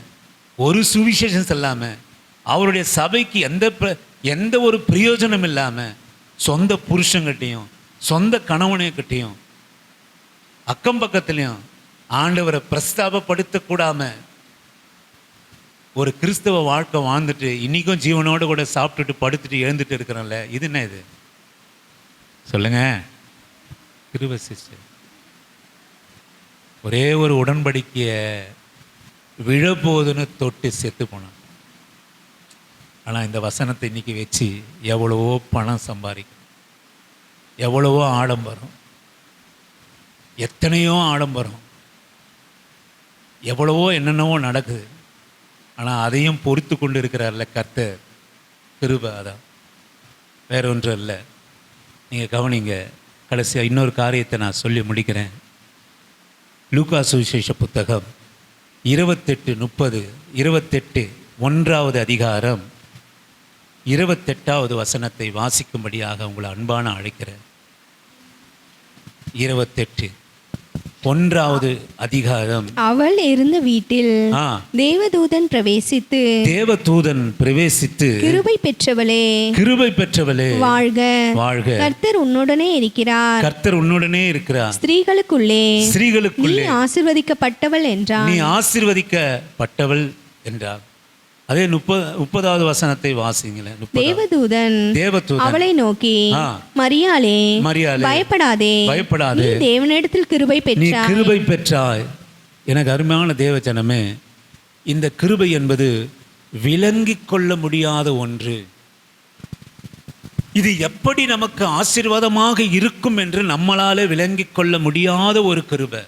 ஒரு சுவிசேஷம் சொல்லாமல், அவருடைய சபைக்கு எந்த ஒரு பிரயோஜனம் இல்லாமல், சொந்த புருஷங்கிட்டையும் சொந்த கணவனைக்கிட்டையும் அக்கம் பக்கத்துலேயும் ஆண்டவரை பிரஸ்தாபப்படுத்தக்கூடாமல் ஒரு கிறிஸ்தவ வாழ்க்கை வாழ்ந்துட்டு இன்றைக்கும் ஜீவனோடு கூட சாப்பிட்டுட்டு படுத்துட்டு எழுந்துட்டு இருக்கிறோம்ல, இது என்ன? இது சொல்லுங்க. கிருபை சிஸ்டர். ஒரே ஒரு உடன்படிக்கையை விழப்போதுன்னு தொட்டு செத்து போனான். ஆனால் இந்த வசனத்தை இன்னைக்கு வச்சு எவ்வளவோ பணம் சம்பாதிக்கும், எவ்வளவோ ஆடம்பரம், எத்தனையோ ஆடம்பரம், எவ்வளவோ என்னென்னவோ நடக்குது. ஆனால் அதையும் பொறுத்து கொண்டு இருக்கிறார்ல கர்த்தர். கிருபை அதான், வேற ஒன்றும் இல்லை. நீங்கள் கவனிங்க. கடைசியாக இன்னொரு காரியத்தை நான் சொல்லி முடிக்கிறேன். லூக்கா சுவிசேஷ புத்தகம் 28:30, 28 1வது அதிகாரம் 28வது வசனத்தை வாசிக்கும்படியாக உங்களை அன்பான அழைக்கிறேன். 28 1வது அதிகாரம். அவள் இருந்த வீட்டில் தேவதூதன் பிரவேசித்து கிருபை பெற்றவளே வாழ்க வாழ்க, கர்த்தர் உன்னுடனே இருக்கிறார், ஸ்திரீகளுக்குள்ளே நீ ஆசீர்வதிக்கப்பட்டவள் என்றார். அதே 30வது வசனத்தை வாசிங்களேன். தேவதூதன் அவளை நோக்கி, மரியாளே, பயப்படாதே, பயப்படாதே, நீ தேவனிடத்தில் கிருபை நீ கிருபை பெற்றாய். எனக்கு அருமையான தேவஜனமே, இந்த கிருபை என்பது விளங்கிக் கொள்ள முடியாத ஒன்று. இது எப்படி நமக்கு ஆசீர்வாதமாக இருக்கும் என்று நம்மளால விளங்கிக் கொள்ள முடியாத ஒரு கிருபை.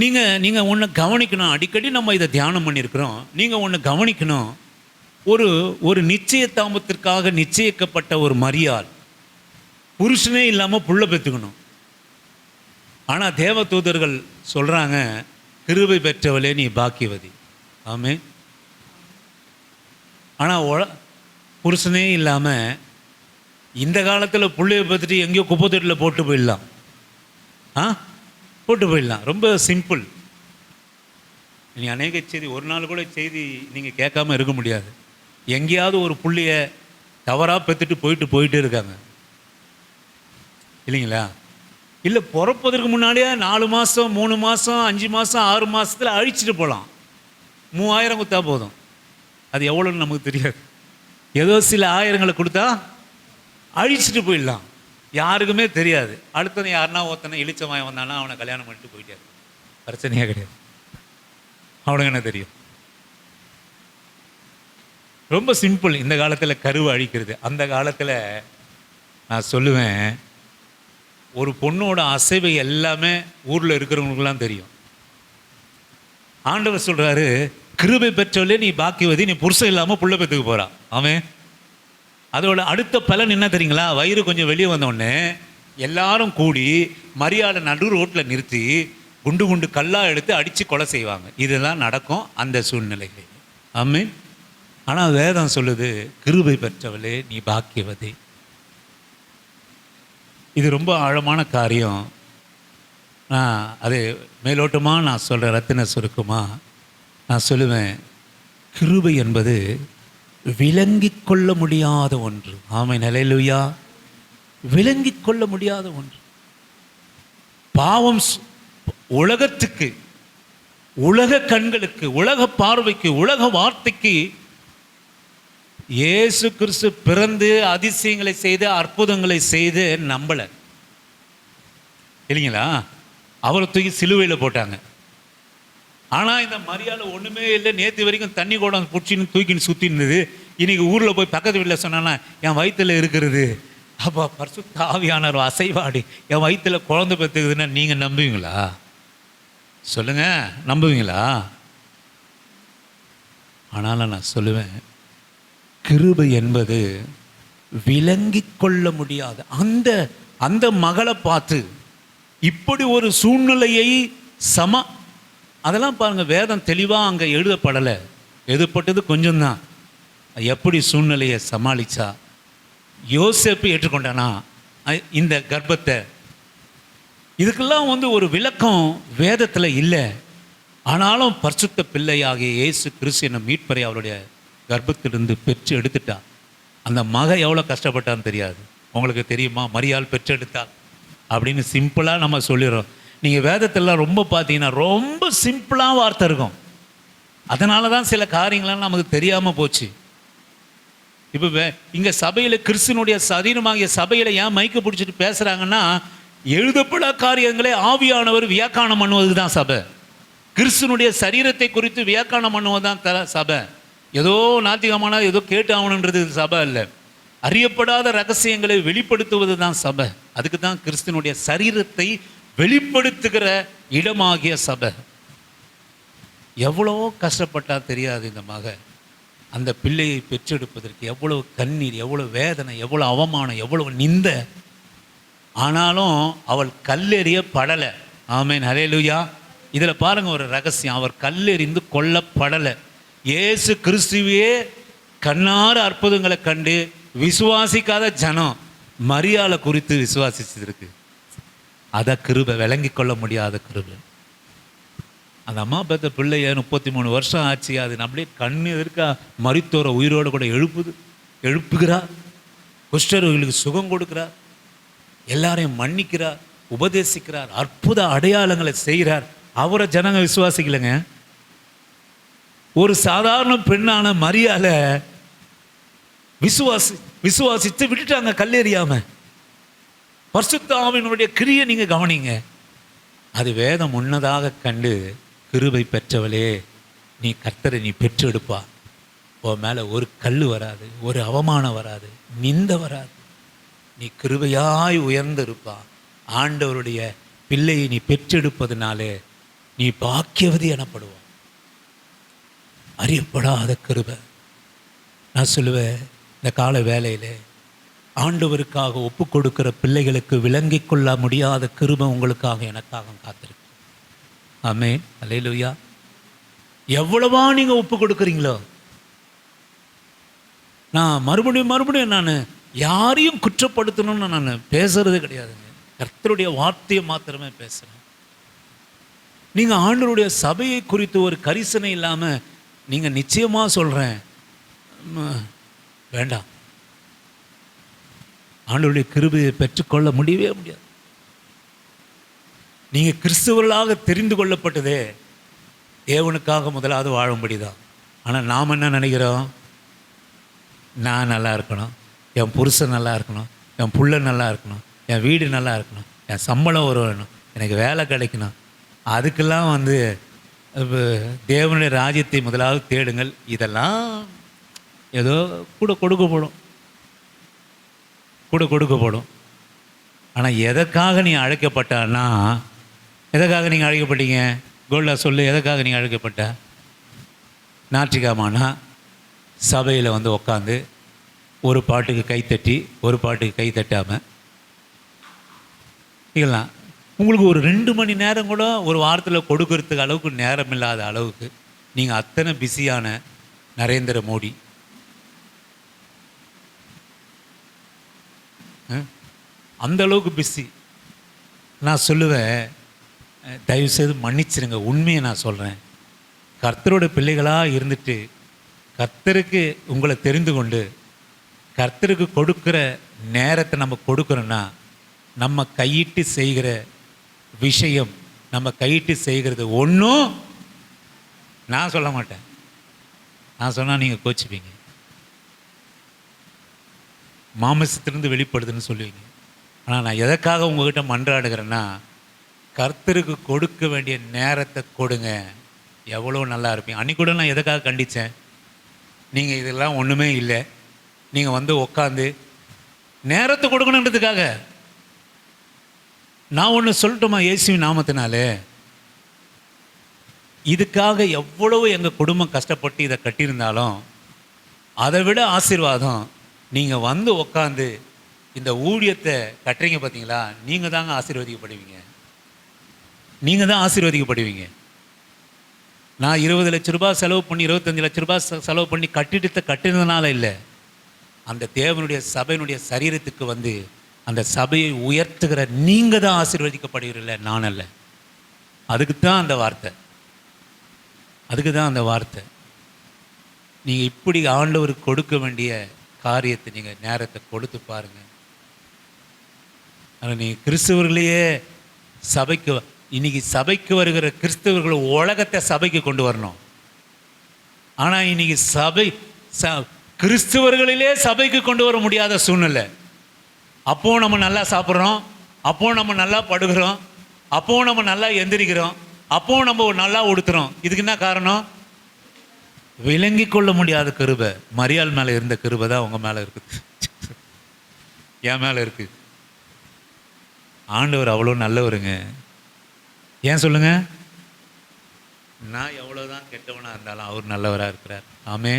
நீங்கள் ஒன்று கவனிக்கணும். அடிக்கடி நம்ம இதை தியானம் பண்ணியிருக்கிறோம். நீங்கள் ஒன்று கவனிக்கணும். ஒரு நிச்சயதாமத்திற்காக நிச்சயிக்கப்பட்ட ஒரு மரியாள் புருஷனே இல்லாமல் புள்ள பெற்றுக்கணும். ஆனால் தேவ தூதர்கள் சொல்கிறாங்க, கிருபை பெற்றவளே நீ பாக்கியவதி. ஆமே. ஆனால் புருஷனே இல்லாமல் இந்த காலத்தில் பிள்ளைய பார்த்துட்டு எங்கேயோ குப்பை தொட்டியில் போட்டு போயிடலாம். போட்டு போயிடலாம். ரொம்ப சிம்பிள். நீ அநேக செய்தி, ஒரு நாள் கூட செய்தி நீங்கள் கேட்காம இருக்க முடியாது. எங்கேயாவது ஒரு புள்ளைய தவறாக பெற்றுட்டு போயிட்டே இருக்காங்க இல்லைங்களா? இல்லை, பிறப்பதற்கு முன்னாடியே 4 மாதம் 3 மாதம் 5 மாதம் 6 மாதத்தில் அழிச்சிட்டு போகலாம். 3000 கொடுத்தா போதும். அது எவ்வளோன்னு நமக்கு தெரியாது. ஏதோ சில ஆயிரங்களை கொடுத்தா அழிச்சிட்டு போயிடலாம். யாருக்குமே தெரியாது. அடுத்தது யாருன்னா ஒருத்தனை இளிச்சமாய் வந்தானா அவனை கல்யாணம் பண்ணிட்டு போயிட்டாரு. பிரச்சனையே கிடையாது. அவனுக்கு என்ன தெரியும்? ரொம்ப சிம்பிள். இந்த காலத்தில் கருவை அழிக்கிறது. அந்த காலத்தில் நான் சொல்லுவேன், ஒரு பொண்ணோட அசைவை எல்லாமே ஊரில் இருக்கிறவங்களுக்குலாம் தெரியும். ஆண்டவர் சொல்கிறாரு, கிருபை பெற்றவளே நீ பாக்கியவதி, நீ புருஷன் இல்லாமல் புள்ள பெற்றுக்கு போகிறான். அவன் அதோட அடுத்த பலன் என்ன தெரியுங்களா? வயிறு கொஞ்சம் வெளியே வந்தோடனே எல்லாரும் கூடி மரியாதை நடு ரோட்டில் நிறுத்தி குண்டு கல்லாக எடுத்து அடித்து கொலை செய்வாங்க. இதெல்லாம் நடக்கும் அந்த சூழ்நிலைகள். ஆமென். ஆனால் வேதம் சொல்லுது, கிருபை பெற்றவளே நீ பாக்கியவதி. இது ரொம்ப ஆழமான காரியம். அது மேலோட்டமாக நான் சொல்கிறேன், ரத்தின சுருக்கமாக நான் சொல்லுவேன். கிருபை என்பது விளங்கிக் கொள்ள முடியாத ஒன்று. ஆமென். ஹல்லேலூயா. விளங்கிக் கொள்ள முடியாத ஒன்று. பாவம் உலகத்துக்கு, உலக கண்களுக்கு, உலக பார்வைக்கு, உலக வார்த்தைக்கு இயேசு கிறிஸ்து பிறந்து அதிசயங்களை செய்து அற்புதங்களை செய்து நம்பலை இல்லைங்களா? அவரை தூக்கி சிலுவையில் போட்டாங்க. ஆனால் இந்த மரியாதை ஒன்றுமே இல்லை. நேற்று வரைக்கும் தண்ணி கூட பிடிச்சின்னு தூக்கின்னு சுற்றி இருந்தது. இன்றைக்கி ஊரில் போய் பக்கத்து வீட்டில் சொன்னான்னா என் வயிற்றில் இருக்கிறது. அப்போ பரிசுத்த ஆவியானவர் அசைவாடி என் வயிற்றில் குழந்தை பெற்றுக்குதுன்னா நீங்கள் நம்புவீங்களா? சொல்லுங்கள், நம்புவீங்களா? ஆனாலும் நான் சொல்லுவேன், கிருபை என்பது விளங்கிக் கொள்ள முடியாது. அந்த மகளை பார்த்து இப்படி ஒரு சூழ்நிலையை அதெல்லாம் பாருங்கள், வேதம் தெளிவாக அங்கே எழுதப்படலை. எழுதப்பட்டது கொஞ்சம்தான். எப்படி சூழ்நிலையை சமாளித்தா? யோசேப்பு ஏற்றுக்கொண்டானா இந்த கர்ப்பத்தை? இதுக்கெல்லாம் ஒரு விளக்கம் வேதத்தில் இல்லை. ஆனாலும் பரிசுத்த பிள்ளையாகிய இயேசு கிறிஸ்து என்னும் மீட்பரை அவருடைய கர்ப்பத்திலிருந்து பெற்று எடுத்துட்டா. அந்த மகன் எவ்வளோ கஷ்டப்பட்டான்னு தெரியாது. உங்களுக்கு தெரியுமா? மரியாள் பெற்றெடுத்தா அப்படின்னு சிம்பிளாக நம்ம சொல்லிடுறோம். நீங்கள் வேதத்திலாம் ரொம்ப பார்த்தீங்கன்னா ரொம்ப சிம்பிளாக வார்த்தை இருக்கும். அதனால தான் சில காரியங்கள்லாம் நமக்கு தெரியாமல் போச்சு. இப்போ இங்கே சபையில் கிறிஸ்துனுடைய சரீரமாகிய சபையில் ஏன் மைக்க பிடிச்சிட்டு பேசுகிறாங்கன்னா, எழுதப்பட காரியங்களே ஆவியானவர் வியாக்கானம் பண்ணுவது தான் சபை. கிறிஸ்துனுடைய சரீரத்தை குறித்து வியாக்கானம் பண்ணுவது தான் சபை. ஏதோ நாத்திகமான ஏதோ கேட்டு ஆகணுன்றது சபை இல்லை. அறியப்படாத ரகசியங்களை வெளிப்படுத்துவது தான் சபை. அதுக்கு தான் கிறிஸ்துனுடைய சரீரத்தை வெளிப்படுத்துகிற இடமாகிய சபை. எவ்வளோ கஷ்டப்பட்டா தெரியாது இந்த மக. அந்த பிள்ளையை பெற்றெடுப்பதற்கு எவ்வளவு கண்ணீர், எவ்வளோ வேதனை, எவ்வளோ அவமானம், எவ்வளவு நிந்த. ஆனாலும் அவள் கல்லெறியப்படலை. ஆமென். ஹல்லேலூயா. இதில் பாருங்கள் ஒரு ரகசியம். அவர் கல்லெறிந்து கொல்லப்படலை. இயேசு கிறிஸ்துவையே கண்ணார அற்புதங்களை கண்டு விசுவாசிக்காத ஜனம் மரியாதை குறித்து விசுவாசிச்சிருக்கு. அதை கிருபை, விளங்கி கொள்ள முடியாத கிருபை. அந்த அம்மா பெற்ற பிள்ளைய 33 வருஷம் ஆச்சு. அது நம்மளே கண்ணு எதிர்க்க மரித்தோரை உயிரோடு கூட எழுப்புகிறார். குஷ்டரோகிகளுக்கு சுகம் கொடுக்கிறார். எல்லாரையும் மன்னிக்கிறார், உபதேசிக்கிறார், அற்புத அடையாளங்களை செய்கிறார். அவரை ஜனங்க விசுவாசிக்கலைங்க. ஒரு சாதாரண பெண்ணான மரியால விசுவாசித்து விட்டுட்டாங்க கல்லெறியாம. பரிசுத்த ஆவியினுடைய கிரியை நீங்க கவனிங்க. அது வேதம் முன்னதாக கண்டு, கிருபை பெற்றவளே நீ கர்த்தரை நீ பெற்றெடுப்பா, உன் மேலே ஒரு கல் வராது, ஒரு அவமானம் வராது, நிந்த வராது, நீ கிருபையாய் உயர்ந்திருப்பா. ஆண்டவருடைய பிள்ளையை நீ பெற்றெடுப்பதுனாலே நீ பாக்கியவதி எனப்படுவா. அறியப்படாத கிருபை. நான் சொல்லுவேன், இந்த கால வேலையில் ஆண்டவருக்காக ஒப்பு கொடுக்கிற பிள்ளைகளுக்கு விளங்கிக் கொள்ள முடியாத கிருபை உங்களுக்காக எனக்காக காத்திருக்கு. ஆமென், அல்லேலூயா. எவ்வளவா நீங்கள் ஒப்பு கொடுக்குறீங்களோ, நான் மறுபடியும் நான் யாரையும் குற்றப்படுத்தணும்னு நான் பேசுறது கிடையாதுங்க. கர்த்தருடைய வார்த்தையை மாத்திரமே பேசுகிறேன். நீங்கள் ஆண்டவருடைய சபையை குறித்து ஒரு கரிசனை இல்லாமல் நீங்கள் நிச்சயமாக சொல்கிறேன், வேண்டாம். ஆண்டவருடைய கிருபையை பெற்றுக்கொள்ள முடியவே முடியாது. நீங்கள் கிறிஸ்தவர்களாக தெரிந்து கொள்ளப்பட்டதே தேவனுக்காக முதலாவது வாழும்படிதான். ஆனால் நாம் என்ன நினைக்கிறோம், நான் நல்லா இருக்கணும், என் புருஷன் நல்லா இருக்கணும், என் புள்ள நல்லா இருக்கணும், என் வீடு நல்லா இருக்கணும், என் சம்பளம் வரணும், எனக்கு வேலை கிடைக்கணும், அதுக்கெல்லாம் தேவனுடைய ராஜ்யத்தை முதலாவது தேடுங்கள். இதெல்லாம் ஏதோ கூட கொடுக்கப்படும். ஆனால் எதற்காக நீ அழைக்கப்பட்டான்னா, எதற்காக நீங்கள் அழைக்கப்பட்டீங்க? கோல்டா சொல்லு, எதற்காக நீங்கள் அழைக்கப்பட்ட? ஞாயிற்றுக்கிழமைனா சபையில் உட்காந்து ஒரு பாட்டுக்கு கைத்தட்டி ஒரு பாட்டுக்கு கை தட்டாமல் இதெல்லாம் உங்களுக்கு ஒரு 2 மணி நேரம் கூட ஒரு வாரத்தில் கொடுக்கறதுக்கு அளவுக்கு நேரம் இல்லாத அளவுக்கு நீங்கள் அத்தனை பிஸியான நரேந்திர மோடி. அந்த அளவுக்கு பிஸி. நான் சொல்லுவேன், தயவுசெய்து மன்னிச்சிருங்க, உண்மையை நான் சொல்கிறேன். கர்த்தரோட பிள்ளைகளாக இருந்துட்டு கர்த்தருக்கு உங்களை தெரிந்து கொண்டு கர்த்தருக்கு கொடுக்குற நேரத்தை நம்ம கொடுக்குறோன்னா, நம்ம கையிட்டு செய்கிற விஷயம், நம்ம கையிட்டு செய்கிறது ஒன்றும் நான் சொல்ல மாட்டேன். நான் சொன்னால் நீங்கள் கோச்சிப்பீங்க, மாமிசத்திலிருந்து வெளிப்படுதுன்னு சொல்லுவீங்க. ஆனால் நான் எதற்காக உங்கள்கிட்ட மன்றாடுகிறேன்னா, கர்த்தருக்கு கொடுக்க வேண்டிய நேரத்தை கொடுங்க, எவ்வளோ நல்லா இருப்பீங்க. அன்றைக்கி கூட நான் எதுக்காக கண்டித்தேன், நீங்கள் இதெல்லாம் ஒன்றுமே இல்லை, நீங்கள் உட்காந்து நேரத்தை கொடுக்கணுன்றதுக்காக. நான் ஒன்று சொல்லட்டுமா, இயேசுவின் நாமத்தினாலே, இதுக்காக எவ்வளவு எங்கள் குடும்பம் கஷ்டப்பட்டு இதை கட்டியிருந்தாலும் அதை விட ஆசீர்வாதம் நீங்கள் உட்காந்து இந்த ஊழியத்தை கட்டுறீங்க பார்த்தீங்களா, நீங்கள் தாங்க ஆசீர்வதிக்கப்படுவீங்க. நீங்கள் தான் ஆசீர்வதிக்கப்படுவீங்க. நான் 20 லட்ச ரூபாய் செலவு பண்ணி 25 லட்ச ரூபாய் செலவு பண்ணி கட்டினதுனால இல்லை, அந்த தேவனுடைய சபையினுடைய சரீரத்துக்கு அந்த சபையை உயர்த்துகிற நீங்கள் தான் ஆசீர்வதிக்கப்படுகிறீர்கள், நான் அல்ல. அதுக்கு தான் அந்த வார்த்தை, அதுக்கு தான் அந்த வார்த்தை. நீங்கள் இப்படி ஆண்டவருக்கு கொடுக்க வேண்டிய காரியத்தை நீங்கள் நேரத்தை கொடுத்து பாருங்கள். ஆனால் நீங்கள் கிறிஸ்தவர்களையே சபைக்கு, இன்னைக்கு சபைக்கு வருகிற கிறிஸ்தவர்கள் உலகத்தை சபைக்கு கொண்டு வரணும். ஆனால் இன்னைக்கு சபை கிறிஸ்தவர்களிலே சபைக்கு கொண்டு வர முடியாத சூழ்நிலை. அப்போ நம்ம நல்லா சாப்பிட்றோம், அப்போ நம்ம நல்லா படுகிறோம், அப்போ நம்ம நல்லா எந்திரிக்கிறோம், அப்போ நம்ம நல்லா உடுத்துறோம். இதுக்கு என்ன காரணம்? விளங்கி கொள்ள முடியாத கிருபை. மரியாள் மேலே இருந்த கிருபை தான் உங்கள் மேலே இருக்குது, என் மேலே இருக்குது. ஆண்டவர் அவ்வளோ நல்லவருங்க. ஏன் சொல்லுங்க, நான் எவ்வளோதான் கெட்டவனாக இருந்தாலும் அவர் நல்லவராக இருக்கிறார். ஆமே.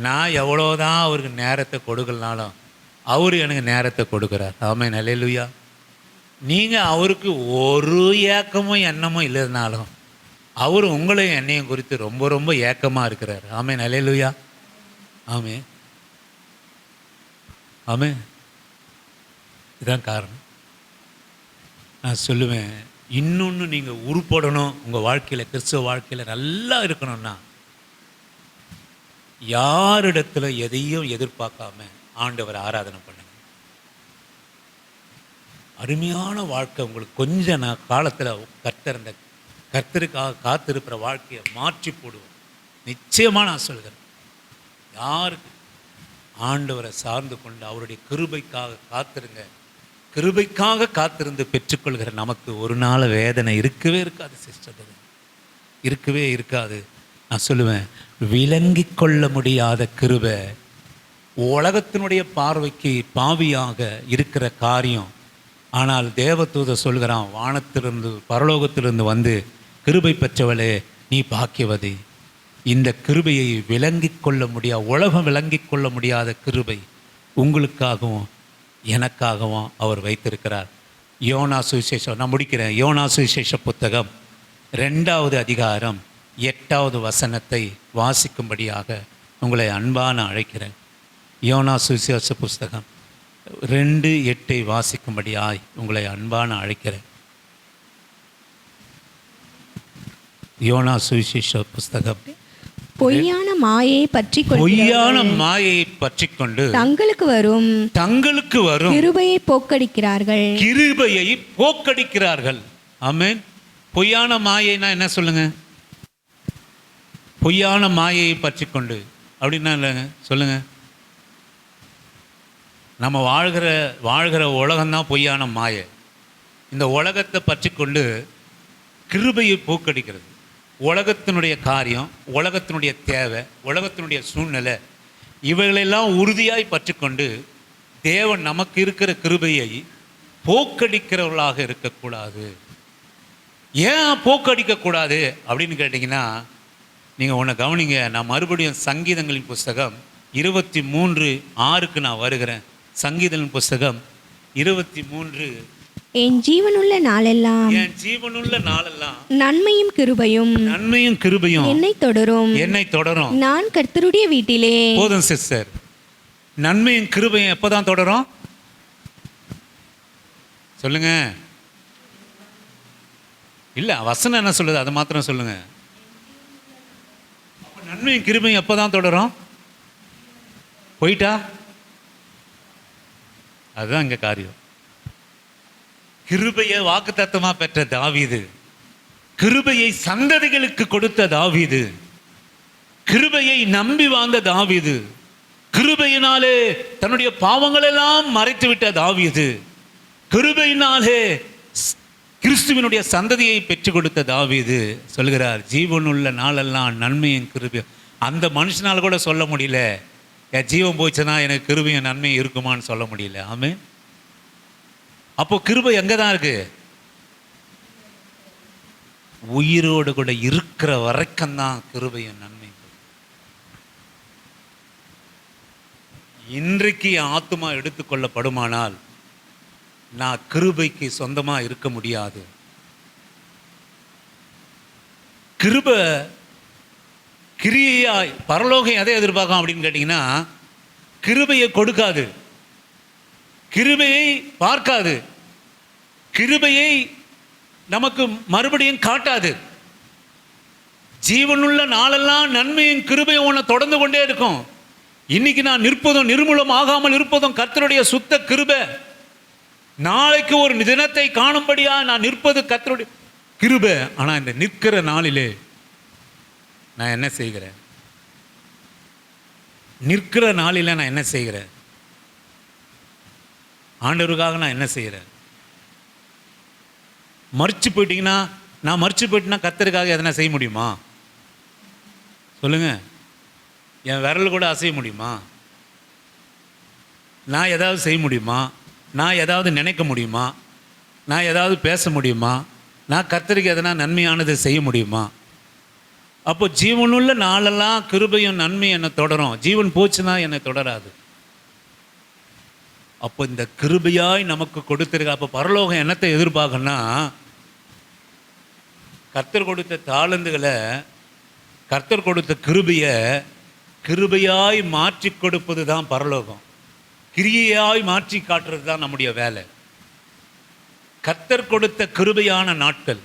நான் எவ்வளோதான் அவருக்கு நேரத்தை கொடுக்கலனாலும் அவர் எனக்கு நேரத்தை கொடுக்குறார். ஆமென், அல்லேலூயா. நீங்கள் அவருக்கு ஒரு ஏக்கமும் எண்ணமும் இல்லைனாலும் அவர் உங்களையும் என்னையும் குறித்து ரொம்ப ரொம்ப ஏக்கமாக இருக்கிறார். ஆமென், அல்லேலூயா. ஆமென், ஆமென். இதுதான் காரணம். நான் சொல்லுவேன், இன்னொன்று நீங்கள் உருப்படணும், உங்கள் வாழ்க்கையில், கிறிஸ்துவ வாழ்க்கையில் நல்லா இருக்கணும்னா, யாரிடத்துல எதையும் எதிர்பார்க்காம ஆண்டவரை ஆராதனை பண்ணுங்க. அருமையான வாழ்க்கை உங்களுக்கு கொஞ்ச காலத்தில் கர்த்தர் அந்த கர்த்தருக்காக காத்திருக்கிற வாழ்க்கையை மாற்றி போடுவோம். நிச்சயமாக நான் சொல்கிறேன், யாருக்கு ஆண்டவரை சார்ந்து கொண்டு அவருடைய கிருபைக்காக காத்திருங்க. கிருபைக்காக காத்திருந்து பெற்றுக்கொள்கிற நமக்கு ஒரு நாள் வேதனை இருக்கவே இருக்காது சிஸ்டர், இருக்கவே இருக்காது. நான் சொல்லுவேன், விளங்கி கொள்ள முடியாத கிருபை, உலகத்தினுடைய பார்வைக்கு பாவியாக இருக்கிற காரியம். ஆனால் தேவதூத சொல்கிறான், வானத்திலிருந்து பரலோகத்திலிருந்து வந்து, கிருபை பெற்றவளே நீ பாக்கியவதி. இந்த கிருபையை விளங்கி கொள்ள முடியாது, உலகம் விளங்கி கொள்ள முடியாத கிருபை உங்களுக்காகவும் எனக்காகவும் அவர் வைத்திருக்கிறார். யோனா சுவிசேஷம், நான் முடிக்கிறேன். யோனா சுவிசேஷ புத்தகம் 2வது அதிகாரம் 8வது வசனத்தை வாசிக்கும்படியாக உங்களை அன்பான அழைக்கிறேன். யோனா சுவிசேஷ புஸ்தகம் 2:8 வாசிக்கும்படியாய் உங்களை அன்பான அழைக்கிறேன். யோனா சுவிசேஷ புஸ்தகம். பொய்யான மாயை பற்றி கொண்டு தங்களுக்கு வரும் கிருபையை போக்கடிக்கிறார்கள். ஆமென். பொய்யான மாயைனா என்ன சொல்லுங்க? பொய்யான மாயையை பற்றி கொண்டு அப்படின்னா இல்லைங்க, சொல்லுங்க. நம்ம வாழ்கிற உலகம்தான் பொய்யான மாயை. இந்த உலகத்தை பற்றி கொண்டு கிருபையை போக்கடிக்கிறது. உலகத்தினுடைய காரியம், உலகத்தினுடைய தேவை, உலகத்தினுடைய சூழ்நிலை, இவைகளெல்லாம் உறுதியாய் பற்றி கொண்டு தேவன் நமக்கு இருக்கிற கிருபையை போக்கடிக்கிறவர்களாக இருக்கக்கூடாது. ஏன் போக்கடிக்கக்கூடாது அப்படின்னு கேட்டிங்கன்னா, நீங்கள் ஒன்று கவனிங்க. நான் மறுபடியும் சங்கீதங்களின் புஸ்தகம் 23:6 நான் வருகிறேன். சங்கீதங்களின் புஸ்தகம் 23. என் ஜீவனுள்ள நாளெல்லாம் நன்மையும் கிருபையும் என்னை தொடரும். நான் கர்த்தருடைய வீட்டிலே. போதும் சிஸ்டர், நன்மையும் கிருபையும் எப்போதான் தொடரும்? சொல்லுங்க. இல்ல, வசனம் என்ன சொல்லுது அதை மாத்திரம் சொல்லுங்க. நன்மையும் கிருபையும் எப்போதான் தொடரும்? போயிட்டா அதுதான் இங்க காரியம். கிருபையை வாக்குத்தத்தமா பெற்ற தாவீது, கிருபையை சந்ததிகளுக்கு கொடுத்த தாவீது, கிருபையை நம்பி வாழ்ந்த தாவீது, கிருபையினாலே தன்னுடைய பாவங்களெல்லாம் மறைத்து விட்ட தாவீது, கிருபையினாலே கிறிஸ்துவினுடைய சந்ததியை பெற்றுக் கொடுத்த தாவீது சொல்கிறார், ஜீவனுள்ள நாளெல்லாம் நன்மையும் கிருபையும். அந்த மனுஷனால் கூட சொல்ல முடியல, என் ஜீவன் போச்சுன்னா எனக்கு கிருபையும் நன்மையும் இருக்குமான்னு சொல்ல முடியல. ஆமென். அப்போ கிருபை எங்கே தான் இருக்கு? உயிரோடு கூட இருக்கிற வரைக்கும் தான் கிருபையும் நன்மை. இன்றைக்கு ஆத்துமா எடுத்துக்கொள்ளப்படுமானால் நான் கிருபைக்கு சொந்தமா இருக்க முடியாது. கிருபை கிரியையாய் பரலோகம் எதை எதிர்பார்க்கும் அப்படின்னு கேட்டீங்கன்னா, கிருபையை கொடுக்காது, கிருபையை பார்க்காது, கிருபையை நமக்கு மறுபடியும் காட்டாது. ஜீவனுள்ள நாளெல்லாம் நன்மையும் கிருபையும் உன்னை தொடர்ந்து கொண்டே இருக்கும். இன்னைக்கு நான் நிற்பதும் நிர்மூலம் ஆகாமல் இருப்பதும் கர்த்தருடைய சுத்த கிருபை. நாளைக்கு ஒரு தினத்தை காணும்படியா நான் நிற்பது கர்த்தருடைய கிருபை. ஆனா இந்த நிற்கிற நாளிலே நான் என்ன செய்கிறேன்? நிற்கிற நாளில நான் என்ன செய்கிறேன்? ஆண்டவருக்காக நான் என்ன செய்கிறேன்? மறிச்சு போயிட்டீங்கன்னா, நான் மறிச்சு போயிட்டேன்னா கர்த்தருக்காக எதனா செய்ய முடியுமா? சொல்லுங்க. என் விரல் கூட அசைய முடியுமா? நான் ஏதாவது செய்ய முடியுமா? நான் ஏதாவது நினைக்க முடியுமா? நான் ஏதாவது பேச முடியுமா? நான் கர்த்தருக்கு எதனா நன்மையானது செய்ய முடியுமா? அப்போ ஜீவனுள்ள நாளெல்லாம் கிருபையும் நன்மையும் என்னை தொடரும். ஜீவன் போச்சுன்னா என்னை தொடராது. அப்போ இந்த கிருபையாய் நமக்கு கொடுத்திருக்க, அப்போ பரலோகம் என்னத்தை எதிர்பார்க்கணும்னா, கர்த்தர் கொடுத்த தாளந்துகளை, கர்த்தர் கொடுத்த கிருபையை கிருபையாய் மாற்றி கொடுப்பது தான் பரலோகம். கிரியையாய் மாற்றி காட்டுறது தான் நம்முடைய வேலை. கர்த்தர் கொடுத்த கிருபையான நாட்கள்,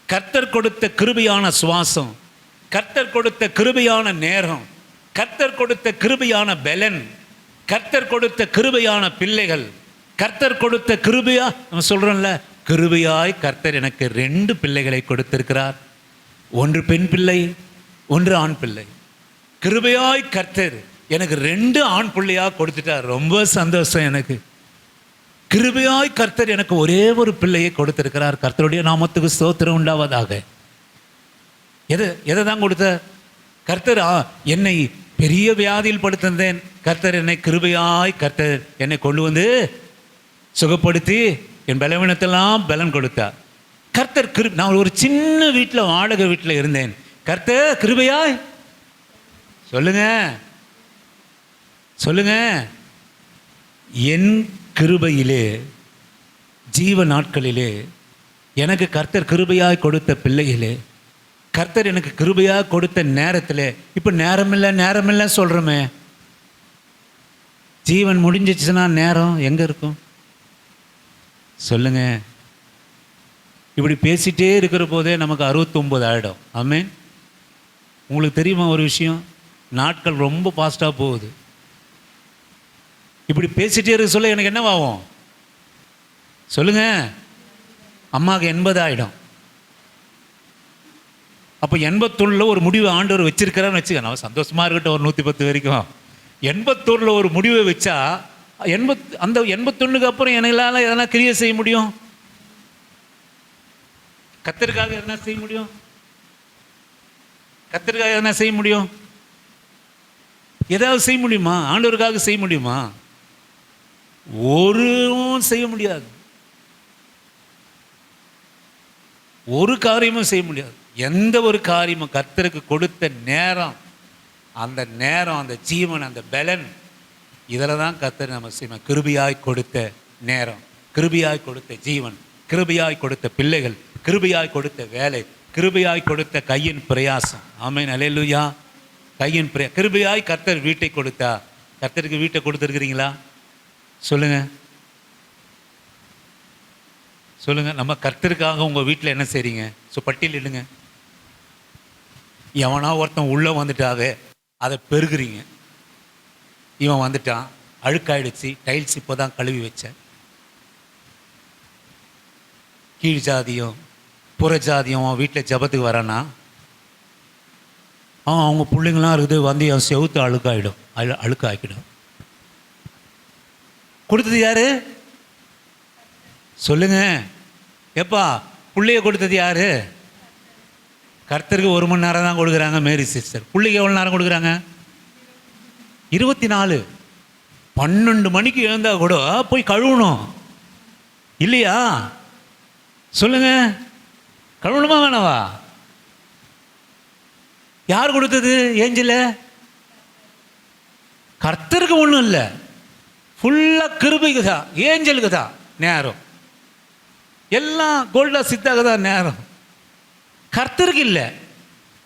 கர்த்தர் கொடுத்த கிருபையான சுவாசம், கர்த்தர் கொடுத்த கிருபையான நேரம், கர்த்தர் கொடுத்த கிருபையான பலன், கர்த்தர் கொடுத்த கிருபையான பிள்ளைகள், கர்த்தர் கொடுத்த கிருபையா நம்ம சொல்றோம்ல, கிருபையாய் கர்த்தர் எனக்கு 2 பிள்ளைகளை கொடுத்திருக்கிறார். ஒன்று பெண் பிள்ளை, ஒன்று ஆண் பிள்ளை. கிருபையாய் கர்த்தர் எனக்கு 2 ஆண் பிள்ளையா கொடுத்துட்டார். ரொம்ப சந்தோஷம் எனக்கு. கிருபையாய் கர்த்தர் எனக்கு ஒரே ஒரு பிள்ளையை கொடுத்திருக்கிறார். கர்த்தருடைய நாமத்துக்கு ஸ்தோத்திரம் உண்டாவதாக. எதை தான் கொடுத்த கர்த்தர்? என்னை பெரிய வியாதியில் படுத்திருந்தேன். கர்த்தர் என்னை கிருபையாய் கர்த்தர் என்னை கொண்டு வந்து சுகப்படுத்தி என் பலவீனத்தெல்லாம் பலன் கொடுத்தார். கர்த்தர் நான் ஒரு சின்ன வீட்டில், வாடகை வீட்டில் இருந்தேன். கர்த்தர் கிருபையாய் சொல்லுங்க சொல்லுங்க என் கிருபையிலே, ஜீவ நாட்களிலே எனக்கு கர்த்தர் கிருபையாய் கொடுத்த பிள்ளைகளே, கர்த்தர் எனக்கு கிருபையாக கொடுத்த நேரத்தில், இப்போ நேரமில்லை சொல்கிறோமே. ஜீவன் முடிஞ்சிச்சுன்னா நேரம் எங்கே இருக்கும் சொல்லுங்க? இப்படி பேசிகிட்டே இருக்கிற போதே நமக்கு 69 ஆகிடும். ஆமென். உங்களுக்கு தெரியுமா ஒரு விஷயம்? நாட்கள் ரொம்ப ஃபாஸ்ட்டாக போகுது. இப்படி பேசிகிட்டே இருக்க சொல்ல எனக்கு என்னவாகும் சொல்லுங்க? அம்மாவுக்கு 80 ஆகிடும். அப்போ 81 ஒரு முடிவை ஆண்டவர் வச்சிருக்கிறான்னு வச்சுக்க. நான் சந்தோஷமாக இருக்கட்டும், ஒரு 110 வரைக்கும். 81 ஒரு முடிவை வச்சா அந்த 81க்கு அப்புறம் என்னால எதனா கிரியை செய்ய முடியும்? கர்த்தருக்காக எதனா செய்ய முடியும்? கர்த்தருக்காக எதனா செய்ய முடியும்? ஏதாவது செய்ய முடியுமா? ஆண்டவருக்காக செய்ய முடியுமா? ஒரும் செய்ய முடியாது. ஒரு காரியமும் செய்ய முடியாது. எந்த ஒரு காரியமும் கர்த்தருக்கு கொடுத்த நேரம், அந்த நேரம், அந்த ஜீவன், அந்த பலன், இதில் தான் கர்த்தர் நம்ம செய்யணும். கிருபையாய் கொடுத்த நேரம், கிருபையாய் கொடுத்த ஜீவன், கிருபையாய் கொடுத்த பிள்ளைகள், கிருபையாய் கொடுத்த வேலை, கிருபையாய் கொடுத்த கையின் பிரயாசம். ஆமென். அல்லேலூயா. கையின் கிருபையாய் கர்த்தர் வீட்டை கொடுத்தா. கர்த்தருக்கு வீட்டை கொடுத்துருக்கிறீங்களா சொல்லுங்க சொல்லுங்க. நம்ம கர்த்தருக்காக உங்கள் வீட்டில் என்ன செய்றீங்க? பட்டியலிடுங்க. எவனா ஒருத்தன் உள்ளே வந்துட்டாவே அதை பெருகுறீங்க. இவன் வந்துட்டான், அழுக்காயிடுச்சு, டைல்ஸ் இப்போ தான் கழுவி வச்சேன். கீழ் ஜாதியம் புற ஜாதியம் வீட்டில் ஜபத்துக்கு வரானா, அவங்க பிள்ளைங்களாம் இருக்குது, வந்து என் செவுத்து அழுக்காயிடும், அழுக்காக்கிடும். கொடுத்தது யாரு சொல்லுங்க? எப்பா பிள்ளைய கொடுத்தது யாரு? கர்த்தருக்கு 1 மணி நேரம் தான் கொடுக்குறாங்க மேரி சிஸ்டர். பிள்ளைக்கு எவ்வளோ நேரம் கொடுக்குறாங்க? 24. 12 மணிக்கு எழுந்தா கூட போய் கழுவணும் இல்லையா சொல்லுங்க? கழுவணுமா வேணவா? யார் கொடுத்தது? ஏஞ்சல. கர்த்தருக்கு ஒன்றும் இல்லை, ஃபுல்லாக கிருபைக்கு தான், ஏஞ்சலுக்கு தான் நேரம். எல்லாம் கோல்டா சித்தாக தான் நேரம். கர்த்தருக்கு இல்லை.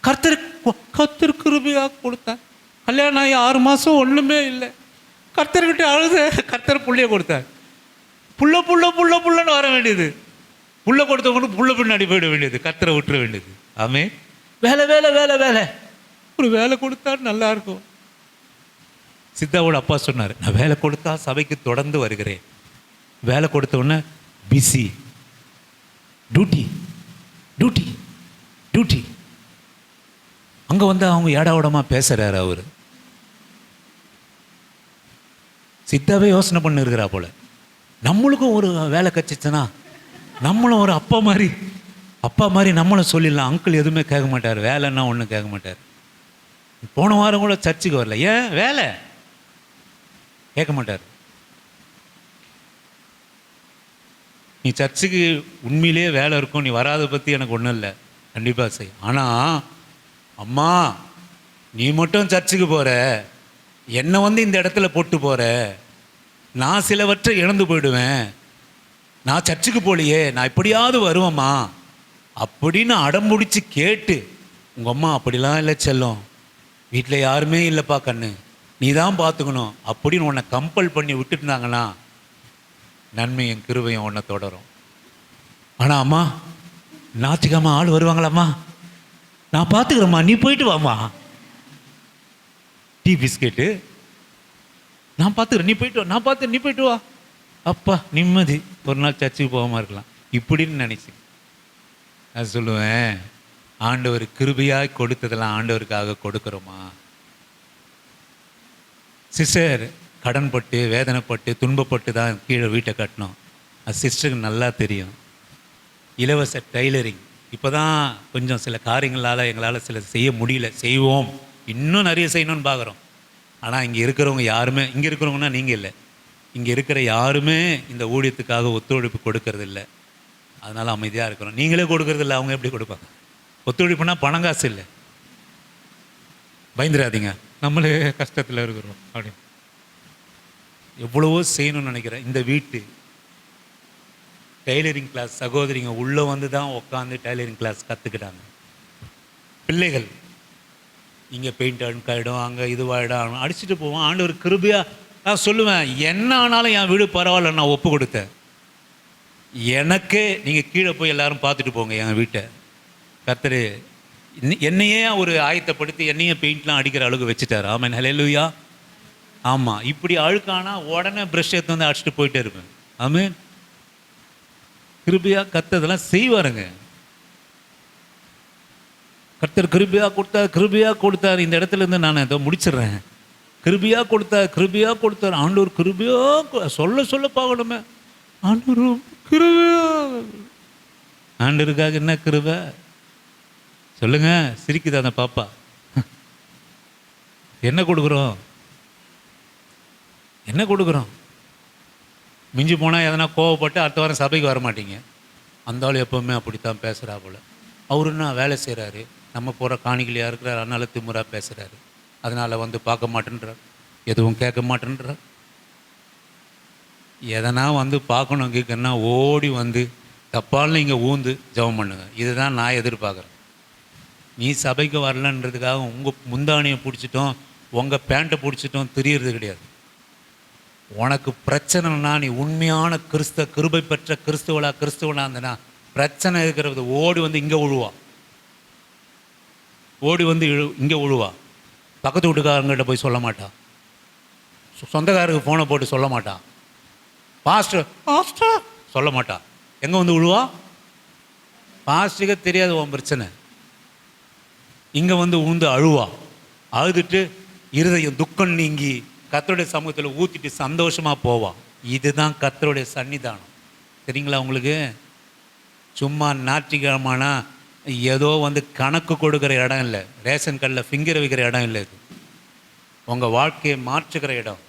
கர்த்தர் கிருபையாக கொடுத்தார். கல்யாணம் ஆகி 6 மாதம் ஒன்றுமே இல்லை. கர்த்தர்கிட்ட அழுத, கர்த்தர் புள்ளைய கொடுத்தார். புள்ளன்னு வர வேண்டியது. புள்ள கொடுத்தவங்க புள்ள பின்னாடி போயிட வேண்டியது, கர்த்தரை விட்டுற வேண்டியது. ஆமே. வேலை ஒரு வேலை கொடுத்தா நல்லா இருக்கும். சித்தாவோட அப்பா சொன்னார், நான் வேலை கொடுத்தா சபைக்கு தொடர்ந்து வருகிறேன். வேலை கொடுத்த உடனே பிஸி, டியூட்டி. அங்கே வந்து அவங்க ஏடாவிடமா பேசுறாரு அவர். சித்தாவே யோசனை பண்ணி இருக்கிறா போல, நம்மளுக்கும் ஒரு வேலை கச்சிச்சுன்னா நம்மளும் ஒரு அப்பா மாதிரி நம்மளும் சொல்லிடலாம். அங்கிள் எதுவுமே கேட்க மாட்டார், வேலைன்னா ஒன்றும் கேட்க மாட்டார். போன வாரம் கூட சர்ச்சுக்கு வரல. ஏன்? வேலை கேட்க மாட்டார். நீ சர்ச்சுக்கு உண்மையிலேயே வேலை இருக்கும், நீ வராத பற்றி எனக்கு ஒன்றும் இல்லை, கண்டிப்பாக செய். ஆனால் அம்மா நீ மட்டும் சர்ச்சுக்கு போகிற, என்னை வந்து இந்த இடத்துல போட்டு போகிற, நான் சிலவற்றை இழந்து போயிடுவேன், நான் சர்ச்சுக்கு போகலையே, நான் எப்படியாவது வருவேம்மா அப்படின்னு அடம்பிடிச்சு கேட்டு, உங்கள் அம்மா அப்படிலாம் இல்லை செல்லம், வீட்டில் யாருமே இல்லைப்பா கண்ணு, நீ தான் பார்த்துக்கணும் அப்படின்னு உன்னை கம்பல் பண்ணி விட்டுருந்தாங்கன்னா நன்மையும் கிருபையும் உன்னை தொடரும். ஆனால் அம்மா ஞாயிற்றுக்கிழமை ஆள் வருவாங்களாம்மா, நான் பார்த்துக்கிறேம்மா, நீ போயிட்டு வாம்மா, டீ பிஸ்கெட்டு நான் பார்த்துக்கிறேன், நீ போயிட்டு வா, நான் பார்த்து நீ போயிட்டு வா. அப்பா நிம்மதி, ஒரு நாள் சர்ச்சுக்கு போகாமல் இருக்கலாம். இப்படின்னு நினச்சி நான் சொல்லுவேன், ஆண்டவர் கிருபையாய் கொடுத்ததெல்லாம் ஆண்டவருக்காக கொடுக்குறோமா? சிஸ்டர் கடன்பட்டு வேதனைப்பட்டு துன்பப்பட்டு தான் கீழே வீட்டை கட்டணும். அது சிஸ்டருக்கு நல்லா தெரியும். இலவச டைலரிங் இப்போ தான் கொஞ்சம் சில காரியங்களால் எங்களால் சில செய்ய முடியல, செய்வோம், இன்னும் நிறைய செய்யணும்னு பார்க்குறோம். ஆனால் இங்கே இருக்கிறவங்க யாருமே, இங்கே இருக்கிறவங்கன்னா நீங்கள் இல்லை, இங்கே இருக்கிற யாருமே இந்த ஊழியத்துக்காக ஒத்துழைப்பு கொடுக்கறது இல்லை. அதனால் அமைதியாக இருக்கிறோம். நீங்களே கொடுக்கறது இல்லை, அவங்க எப்படி கொடுப்பாங்க? ஒத்துழைப்புனா பணம் காசு இல்லை. பயந்துடாதீங்க, நம்மளே கஷ்டத்தில் இருக்கிறோம் அப்படின்னு. எவ்வளவோ செய்யணும்னு நினைக்கிறேன். இந்த வீட்டு டைலரிங் கிளாஸ் சகோதரிங்க உள்ளே வந்து தான் உட்காந்து டைலரிங் கிளாஸ் கற்றுக்கிட்டாங்க. பிள்ளைகள் இங்கே பெயிண்ட் அழுக்காயிடும், அங்கே இதுவாகிடும், அடிச்சுட்டு போவோம். ஆண்டவர் கிருபையாக நான் சொல்லுவேன், என்ன ஆனாலும் என் வீடு பரவாயில்ல, நான் ஒப்பு கொடுத்தேன். எனக்கே நீங்கள் கீழே போய் எல்லாரும் பார்த்துட்டு போங்க என் வீட்டை. கர்த்தர் என்னையே ஒரு ஆயத்தப்படுத்தி என்னையே பெயிண்ட்லாம் அடிக்கிற அளவுக்கு வச்சுட்டார். ஆமென், ஹல்லேலூயா. ஆமாம், இப்படி அழுக்கானா உடனே ப்ரஷ் எடுத்து வந்து அடிச்சுட்டு போயிட்டே இருப்பேன். ஆமென். கிருபையாக கர்த்ததெல்லாம் செய்வாருங்க. கர்த்தர் கிருபையாக கொடுத்தார், கிருபையாக கொடுத்தார். இந்த இடத்துல இருந்து நான் இதை முடிச்சிடுறேன். கிருபையாக கொடுத்தார், கிருபையாக கொடுத்தார். ஆண்டவர் கிருபையாக சொல்ல சொல்ல பார்க்கணுமே. ஆண்டவர் கிருபையா, ஆண்டவருக்காக என்ன கிருபை சொல்லுங்க. சிரிக்குது அந்த பாப்பா. என்ன கொடுக்குறோம், என்ன கொடுக்குறோம்? மிஞ்சி போனால் எதனா கோவப்பட்டு அடுத்த வாரம் சபைக்கு வர மாட்டீங்க. அந்த ஆள் எப்போவுமே அப்படித்தான் பேசுகிறா போல். அவரு என்ன வேலை செய்கிறாரு, நம்ம போகிற காணிக்கையாக இருக்கிறார், அதனால திமுறா பேசுகிறாரு, அதனால் வந்து பார்க்க மாட்டேன்றார், எதுவும் கேட்க மாட்டேன்றார். எதனா வந்து பார்க்கணும் கேட்கணுன்னா ஓடி வந்து தப்பாலும் இங்கே ஊந்து ஜெபம் பண்ணுங்க. இதுதான் நான் எதிர்பார்க்குறேன். நீ சபைக்கு வரலன்றதுக்காக உங்கள் முந்தானியை பிடிச்சிட்டோம், உங்கள் பேண்ட்டை பிடிச்சிட்டோம் திரியறது கிடையாது. உனக்கு பிரச்சனைனா நீ உண்மையான கிருபை பெற்ற கிறிஸ்துவனா இருந்தனா பிரச்சனை இருக்கிறது ஓடி வந்து இங்கே விழுவா, ஓடி வந்து இங்கே விழுவா. பக்கத்து வீட்டுக்காரங்கிட்ட போய் சொல்ல மாட்டான், சொந்தக்காரருக்கு ஃபோனை போட்டு சொல்ல மாட்டான், பாஸ்டர் பாஸ்டர் சொல்ல மாட்டான். எங்கே வந்து விழுவா? பாஸ்டருக்கு தெரியாது உன் பிரச்சனை. இங்கே வந்து உந்து அழுவா, அழுதுட்டு இருதயம் துக்கம் நீங்கி கர்த்தருடைய சமூகத்தில் ஊற்றிட்டு சந்தோஷமாக போவா. இதுதான் கர்த்தருடைய சன்னிதானம். சரிங்களா உங்களுக்கு? சும்மா ஞாயிற்றுக்கிழமைனா ஏதோ வந்து கணக்கு கொடுக்குற இடம் இல்லை, ரேஷன் கல்லில் ஃபிங்கர் வைக்கிற இடம் இல்லை. இது உங்கள் வாழ்க்கையை மாற்றுகிற இடம்,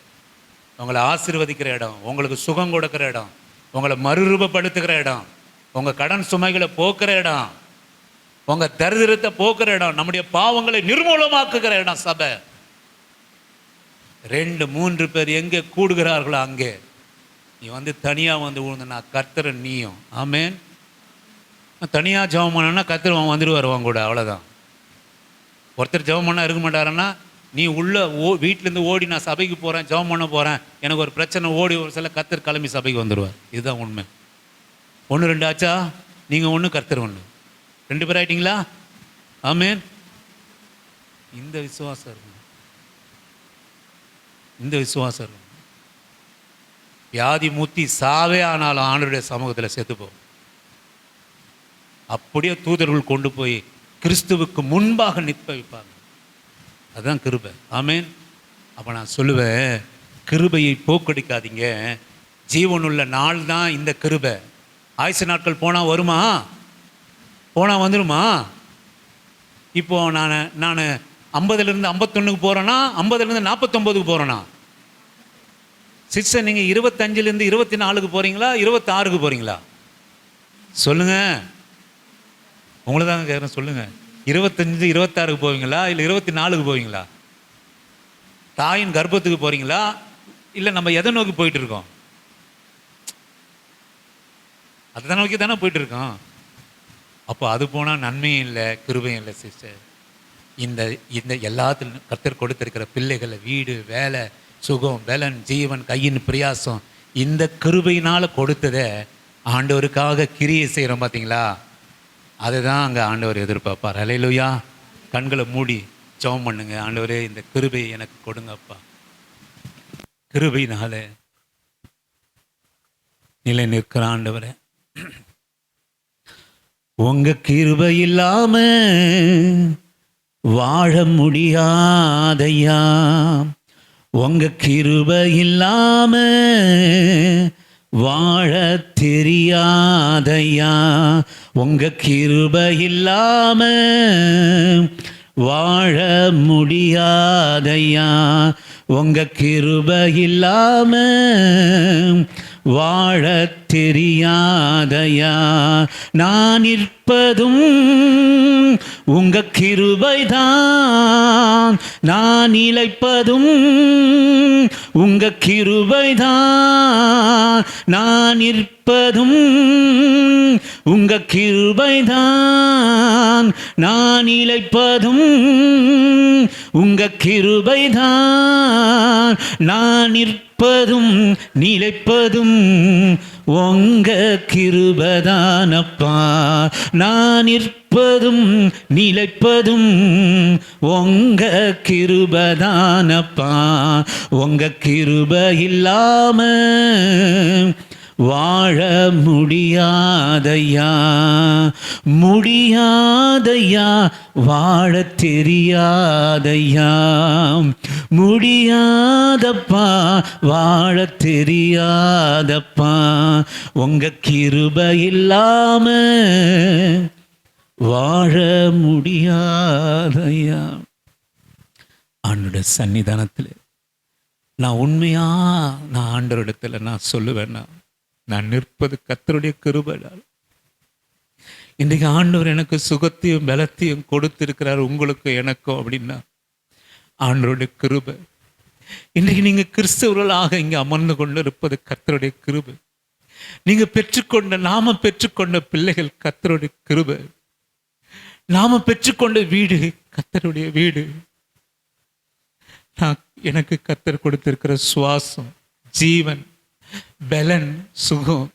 உங்களை ஆசீர்வதிக்கிற இடம், உங்களுக்கு சுகம் கொடுக்குற இடம், உங்களை மறுரூபப்படுத்துகிற இடம், உங்கள் கடன் சுமைகளை போக்குற இடம், உங்கள் தரித்திரத்தை போக்குற இடம், நம்முடைய பாவங்களை நிர்மூலமாக்குகிற இடம் சபை. 2-3 பேர் எங்கே கூடுகிறார்களோ அங்கே நீ வந்து தனியாக வந்து விழுந்தனா கர்த்தர் நீயும். ஆமென். தனியாக ஜெபம் பண்ணனா கர்த்தர் வந்துடுவார் அவங்க கூட, அவ்வளோதான். ஒருத்தர் ஜெபம் பண்ணால் இருக்க மாட்டாருன்னா நீ உள்ள வீட்டிலேருந்து ஓடி நான் சபைக்கு போகிறேன், ஜெபம் பண்ண போகிறேன், எனக்கு ஒரு பிரச்சனை, ஓடி ஒரு சில கர்த்தர் கிளம்பி சபைக்கு வந்துடுவார். இதுதான் உண்மை. 1-2 ஆச்சா? நீங்கள் 1, கர்த்தர் 1, 2 பேர் ஆயிட்டீங்களா? ஆமென். இந்த விசுவாசம் இருக்கும், இந்த விசுவாசம் இருக்கும். வியாதி மூத்தி சாவே ஆனாலும் ஆண்டவருடைய சமூகத்தில் செத்துப்போம். அப்படியே தூதர்கள் கொண்டு போய் கிறிஸ்துவுக்கு முன்பாக நிற்ப வைப்பாங்க. அதுதான் கிருபை. ஆமென். அப்போ நான் சொல்லுவேன், கிருபையை போக்கடிக்காதீங்க. ஜீவனுள்ள நாள் தான் இந்த கிருபை. ஆயுசு நாட்கள் போனால் வருமா? போனால் வந்துடுமா? இப்போது நான் 50லேருந்து 51க்கு போகிறேன்னா 50லேருந்து 49க்கு போகிறேன்னா? சிஸ்டர் நீங்கள் 25லேருந்து 24க்கு போகிறீங்களா, 26க்கு போகிறீங்களா? சொல்லுங்கள், உங்களை தாங்க கேட்குறேன். சொல்லுங்கள், 25 26க்கு போவீங்களா, இல்லை 24க்கு போவீங்களா? தாயின் கர்ப்பத்துக்கு போகிறீங்களா, இல்லை நம்ம எதை நோக்கி போயிட்டு இருக்கோம்? அதை நோக்கி தானே போயிட்டு இருக்கோம். அப்போ அது போனால் நன்மையும் இல்லை, கிருபையும் இல்லை சிஸ்டர். இந்த இந்த எல்லாத்திலும் கர்த்தர் கொடுத்திருக்கிற பிள்ளைகளை, வீடு, வேலை, சுகம், பலன், ஜீவன், கையின் பிரயாசம், இந்த கிருபையினால் கொடுத்ததை ஆண்டவருக்காக கிரியை செய்கிறோம் பார்த்தீங்களா? அதுதான் அங்கே ஆண்டவர் எதிர்பார்ப்பார். ஹல்லேலூயா. கண்களை மூடி ஜெபம் பண்ணுங்க. ஆண்டவரே, இந்த கிருபை எனக்கு கொடுங்கப்பா. கிருபையினால நிலை நிற்கிற ஆண்டவரே, உங்க கிருபை இல்லாம வாழ முடியாதையா, உங்க கிருபை இல்லாம வாழ தெரியாதையா, உங்க கிருபை இல்லாம வாழ முடியாதையா, உங்க கிருபை இல்லாம வாழ தெரியாதையா. நான் இருப்பதும் உங்க கிருபைதான், நான் இளைப்பதும் உங்க கிருபைதான், நான் இருப்பதும் உங்க கிருபைதான், நான் இளைப்பதும் உங்க கிருபைதான், நான் இருப்பதும் நிலைப்பதும் உங்க கிருபைதானப்பா, நான் இருப்பதும் நிலைப்பதும் உங்க கிருபைதானப்பா, உங்க கிருபை இல்லாம வாழ முடியாதையா, முடியாதையா, வாழ தெரியாதையா, முடியாதப்பா, வாழ தெரியாதப்பா, உங்க கிருபை இல்லாம வாழ முடியாதையா. ஆண்டவருடைய சன்னிதானத்தில் நான் உண்மையா நான் ஆண்டவரிடத்தில் நான் சொல்லுவேன்னா, நான் நிற்பது கர்த்தருடைய கிருபையால். இன்றைக்கு ஆண்டவர் எனக்கு சுகத்தையும் பலத்தையும் கொடுத்திருக்கிறார், உங்களுக்கு எனக்கும் அப்படின்னா ஆண்டவருடைய கிருபை. இன்றைக்கு நீங்க கிறிஸ்தவர்களாக இங்கே அமர்ந்து கொண்டு இருப்பது கர்த்தருடைய கிருபை. நீங்க நாம பெற்றுக்கொண்ட பிள்ளைகள் கர்த்தருடைய கிருபை. நாம பெற்றுக்கொண்ட வீடு கர்த்தருடைய வீடு. எனக்கு கர்த்தர் கொடுத்திருக்கிற சுவாசம், ஜீவன், பலன், சுகம்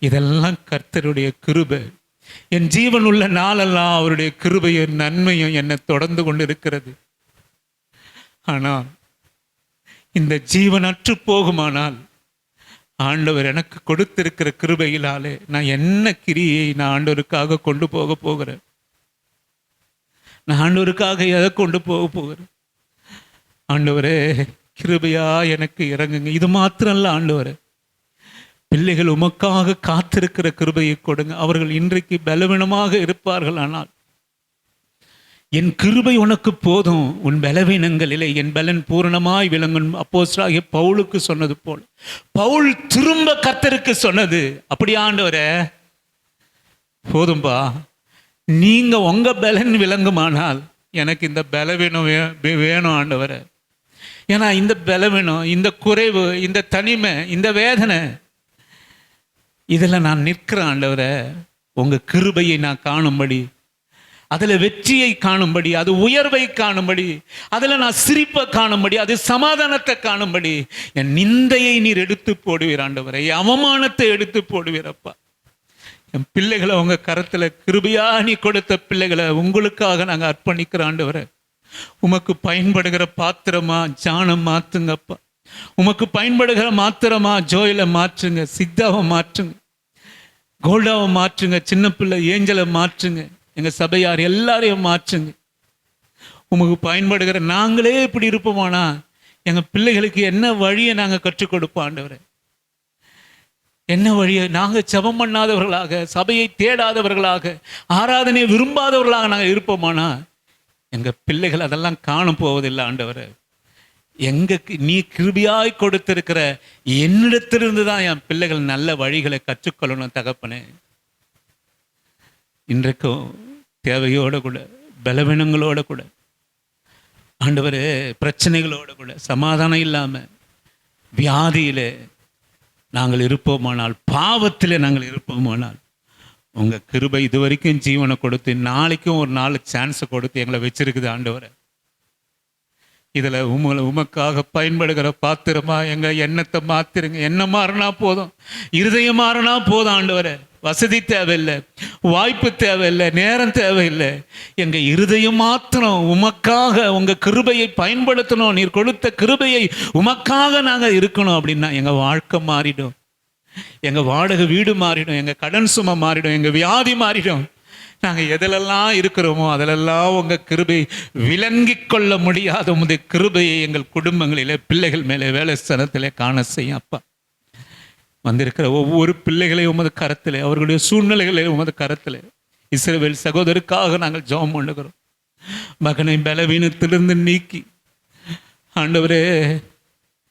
இதெல்லாம் கர்த்தருடைய கிருபை. என் ஜீவன் உள்ள நாளெல்லாம் அவருடைய கிருபையும் நன்மையும் என்னை தொடர்ந்து கொண்டு இருக்கிறது. ஆனால் இந்த ஜீவன் அற்று போகுமானால் ஆண்டவர் எனக்கு கொடுத்திருக்கிற கிருபையினாலே நான் என்ன கிரியை நான் ஆண்டவருக்காக கொண்டு போகிறேன்? நான் ஆண்டவருக்காக எதை கொண்டு போகிறேன்? ஆண்டவரே கிருபையா எனக்கு இறங்குங்க. இது மாத்திரம் இல்ல ஆண்டவரே, பிள்ளைகள் உமக்காக காத்திருக்கிற கிருபையை கொடுங்க. அவர்கள் இன்றைக்கு பலவீனமாக இருப்பார்கள், ஆனால் என் கிருபை உனக்கு போதும், உன் பலவீனங்களிலே என் பலன் பூரணமாய் விளங்கும். அப்போஸ்தலனாகிய பவுலுக்கு சொன்னது போல், பவுல் திரும்ப கர்த்தருக்கு சொன்னது, அப்படி ஆண்டவரே போதும்பா, நீங்க உங்க பலன் விளங்குமானால் எனக்கு இந்த பலவீனம் வேணும் ஆண்டவரே. ஏன்னா இந்த பலவீனம், இந்த குறைவு, இந்த தனிமை, இந்த வேதனை, இதில் நான் நிற்கிறேன் ஆண்டவரே. உங்க கிருபையை நான் காணும்படி, அதில் வெற்றியை காணும்படி, அது உயர்வை காணும்படி, அதில் நான் சிரிப்பை காணும்படி, அது சமாதானத்தை காணும்படி என் நிந்தையை நீர் எடுத்து போடுவீர் ஆண்டவரே, என் அவமானத்தை எடுத்து போடுவீரப்பா. என் பிள்ளைகளை உங்க கரத்தில் கிருபையா நீ கொடுத்த பிள்ளைகளை உங்களுக்காக நாங்கள் அர்ப்பணிக்கிற ஆண்டவரே. உமக்கு பயன்படுகிற பாத்திரமா ஜானம் மாத்துங்கப்பா. உமக்கு பயன்படுகிற மாத்திரமா ஜோயில மாற்றுங்க, சித்தாவை மாற்றுங்க, கோல்டாவை மாற்றுங்க, சின்ன பிள்ளை ஏஞ்சலை மாற்றுங்க, எங்க சபையார் எல்லாரையும் மாற்றுங்க. உமக்கு பயன்படுகிற நாங்களே இப்படி இருப்போமானா எங்க பிள்ளைகளுக்கு என்ன வழியை நாங்க கற்றுக் கொடுப்போம் ஆண்டவரே? என்ன வழியை? நாங்க ஜெபம் பண்ணாதவர்களாக, சபையை தேடாதவர்களாக, ஆராதனை விரும்பாதவர்களாக நாங்க இருப்போமானா எங்க பிள்ளைகள் அதெல்லாம் காணும் போவதில்லை ஆண்டவரே. நீ கிருபையாய் கொடுத்திருக்கிற என்னிடத்திலிருந்து தான் என் பிள்ளைகள் நல்ல வழிகளை கற்றுக்கொள்ளணும் தகப்பனே. இன்றைக்கும் தேவையோடு கூட, பலவீனங்களோட கூட ஆண்டவரே, பிரச்சனைகளோட கூட, சமாதானம் இல்லாமல் வியாதியிலே நாங்கள் இருப்போமானால், பாவத்திலே நாங்கள் இருப்போமானால், உங்கள் கிருபை இது வரைக்கும் ஜீவனை கொடுத்து நாளைக்கும் ஒரு நாலு சான்ஸை கொடுத்து எங்களை வச்சிருக்குது ஆண்டவரே. இதில் உமக்காக பயன்படுகிற பாத்திரமா எங்கள் எண்ணத்தை மாத்திருங்க. எண்ணம் மாறினா போதும், இருதயம் மாறினா போதும் ஆண்டவரே. வசதி தேவையில்லை, வாய்ப்பு தேவையில்லை, நேரம் தேவையில்லை. எங்கள் இருதயம் மாத்திரம் உமக்காக உங்கள் கிருபையை பயன்படுத்தணும். நீர் கொடுத்த கிருபையை உமக்காக நாங்கள் இருக்கணும் அப்படின்னா எங்கள் வாழ்க்கை மாறிடும், எங்கள் வாடகை வீடு மாறிடும், எங்கள் கடன் சுமை மாறிடும், எங்கள் வியாதி மாறிடும். நாங்கள் எதிலெல்லாம் இருக்கிறோமோ அதிலெல்லாம் உங்கள் கிருபை விளங்கிக் கொள்ள முடியாத உமது கிருபையை எங்கள் குடும்பங்களிலே, பிள்ளைகள் மேலே, வேலை ஸ்தலத்திலே காண செய்யும் அப்பா. வந்திருக்கிற ஒவ்வொரு பிள்ளைகளையும் உமது கரத்திலே, அவர்களுடைய சூழ்நிலைகளை உமது கரத்திலே, இஸ்ரவேல் சகோதரருக்காக நாங்கள் ஜெபம் பண்ணுகிறோம். மகனை பலவீனத்திலிருந்து நீக்கி ஆண்டவரே,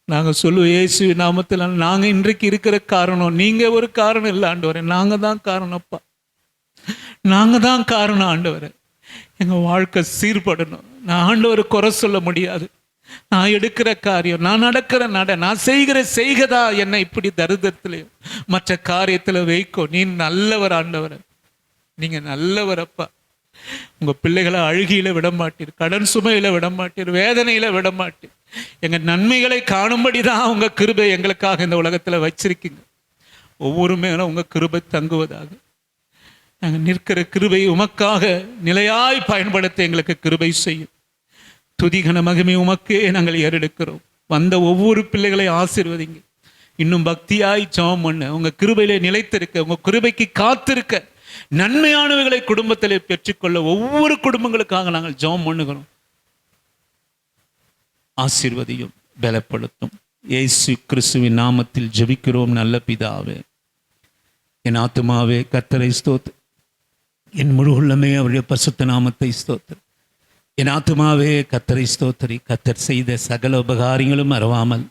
நாங்கள் சொல்லுவோம் இயேசு நாமத்தில், நாங்கள் இன்றைக்கு இருக்கிற காரணம் நீங்கள் ஒரு காரணம் இல்லை ஆண்டவரே, நாங்கள் தான் காரணம்ப்பா. நாங்கள் தான் காரணம் ஆண்டவரே. எங்கள் வாழ்க்கை சீர்படணும். நான் ஆண்டவரை குறை சொல்ல முடியாது. நான் எடுக்கிற காரியம், நான் நடக்கிற நான் செய்கிற செய்கதா என்னை இப்படி தரித்திரத்திலையும் மற்ற காரியத்தில் வைக்கோ. நீ நல்லவர் ஆண்டவரை, நீங்கள் நல்லவரப்பா. உங்கள் பிள்ளைகளை அழுகியில விட மாட்டீர், கடன் சுமையில் விட மாட்டீர், வேதனையில் விட மாட்டீர். எங்கள் நன்மைகளை காணும்படி தான் உங்கள் கிருபை எங்களுக்காக இந்த உலகத்தில் வச்சிருக்கீங்க. ஒவ்வொரு மேலும் உங்கள் கிருபை தங்குவதாக. நாங்கள் நிற்கிற கிருபை உமக்காக நிலையாய் பயன்படுத்த எங்களுக்கு கிருபை செய்யும். துதிகன மகிமை உமக்கே நாங்கள் ஏறெடுக்கிறோம். வந்த ஒவ்வொரு பிள்ளைகளை ஆசீர்வதிங்க. இன்னும் பக்தியாய் ஜெபம் பண்ண, உங்கள் கிருபையிலே நிலைத்திருக்க, உங்கள் கிருபைக்கு காத்திருக்க, நன்மையானவைகளை குடும்பத்திலே பெற்றுக்கொள்ள ஒவ்வொரு குடும்பங்களுக்காக நாங்கள் ஜெபம் பண்ணுகிறோம். ஆசீர்வதியும், பலப்படுத்தும். இயேசு கிறிஸ்துவின் நாமத்தில் ஜெபிக்கிறோம் நல்ல பிதாவே. என் ஆத்துமாவே கர்த்தரை ஸ்தோத்திரி, என் முழு உள்ளமே அவருடைய பரிசுத்த நாமத்தை ஸ்தோத்திரி. என் ஆத்துமாவே கர்த்தரை ஸ்தோத்திரி. கர்த்தர் செய்த சகல உபகாரங்களும் மறவாமல்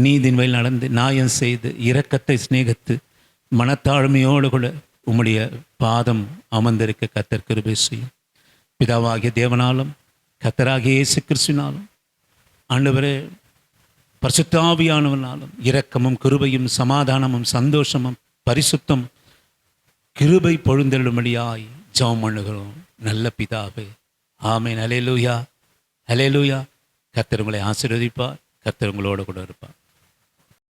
நீதின் வழியில் நடந்து, நியாயம் செய்து, இரக்கத்தை சிநேகித்து, மனத்தாழ்மையோடு கூட உம்முடைய பாதம் அமர்ந்திருக்க கர்த்தர் கிருபை செய்யும். பிதாவாகிய தேவனாலும் கர்த்தராகிய இயேசு கிறிஸ்துவினாலும் ஆண்டவரே பரிசுத்த ஆவியானவனாலும் இரக்கமும் கிருபையும் சமாதானமும் சந்தோஷமும் பரிசுத்தம் கிருபை பொழுந்தெழும்படியாய் ஜெபம் பண்ணுகிறோம் நல்ல பிதாவே. ஆமென். ஹல்லேலூயா, ஹல்லேலூயா. கர்த்தர் உங்களை ஆசீர்வதிப்பார். கர்த்தர் உங்களோடு கூட இருப்பார்.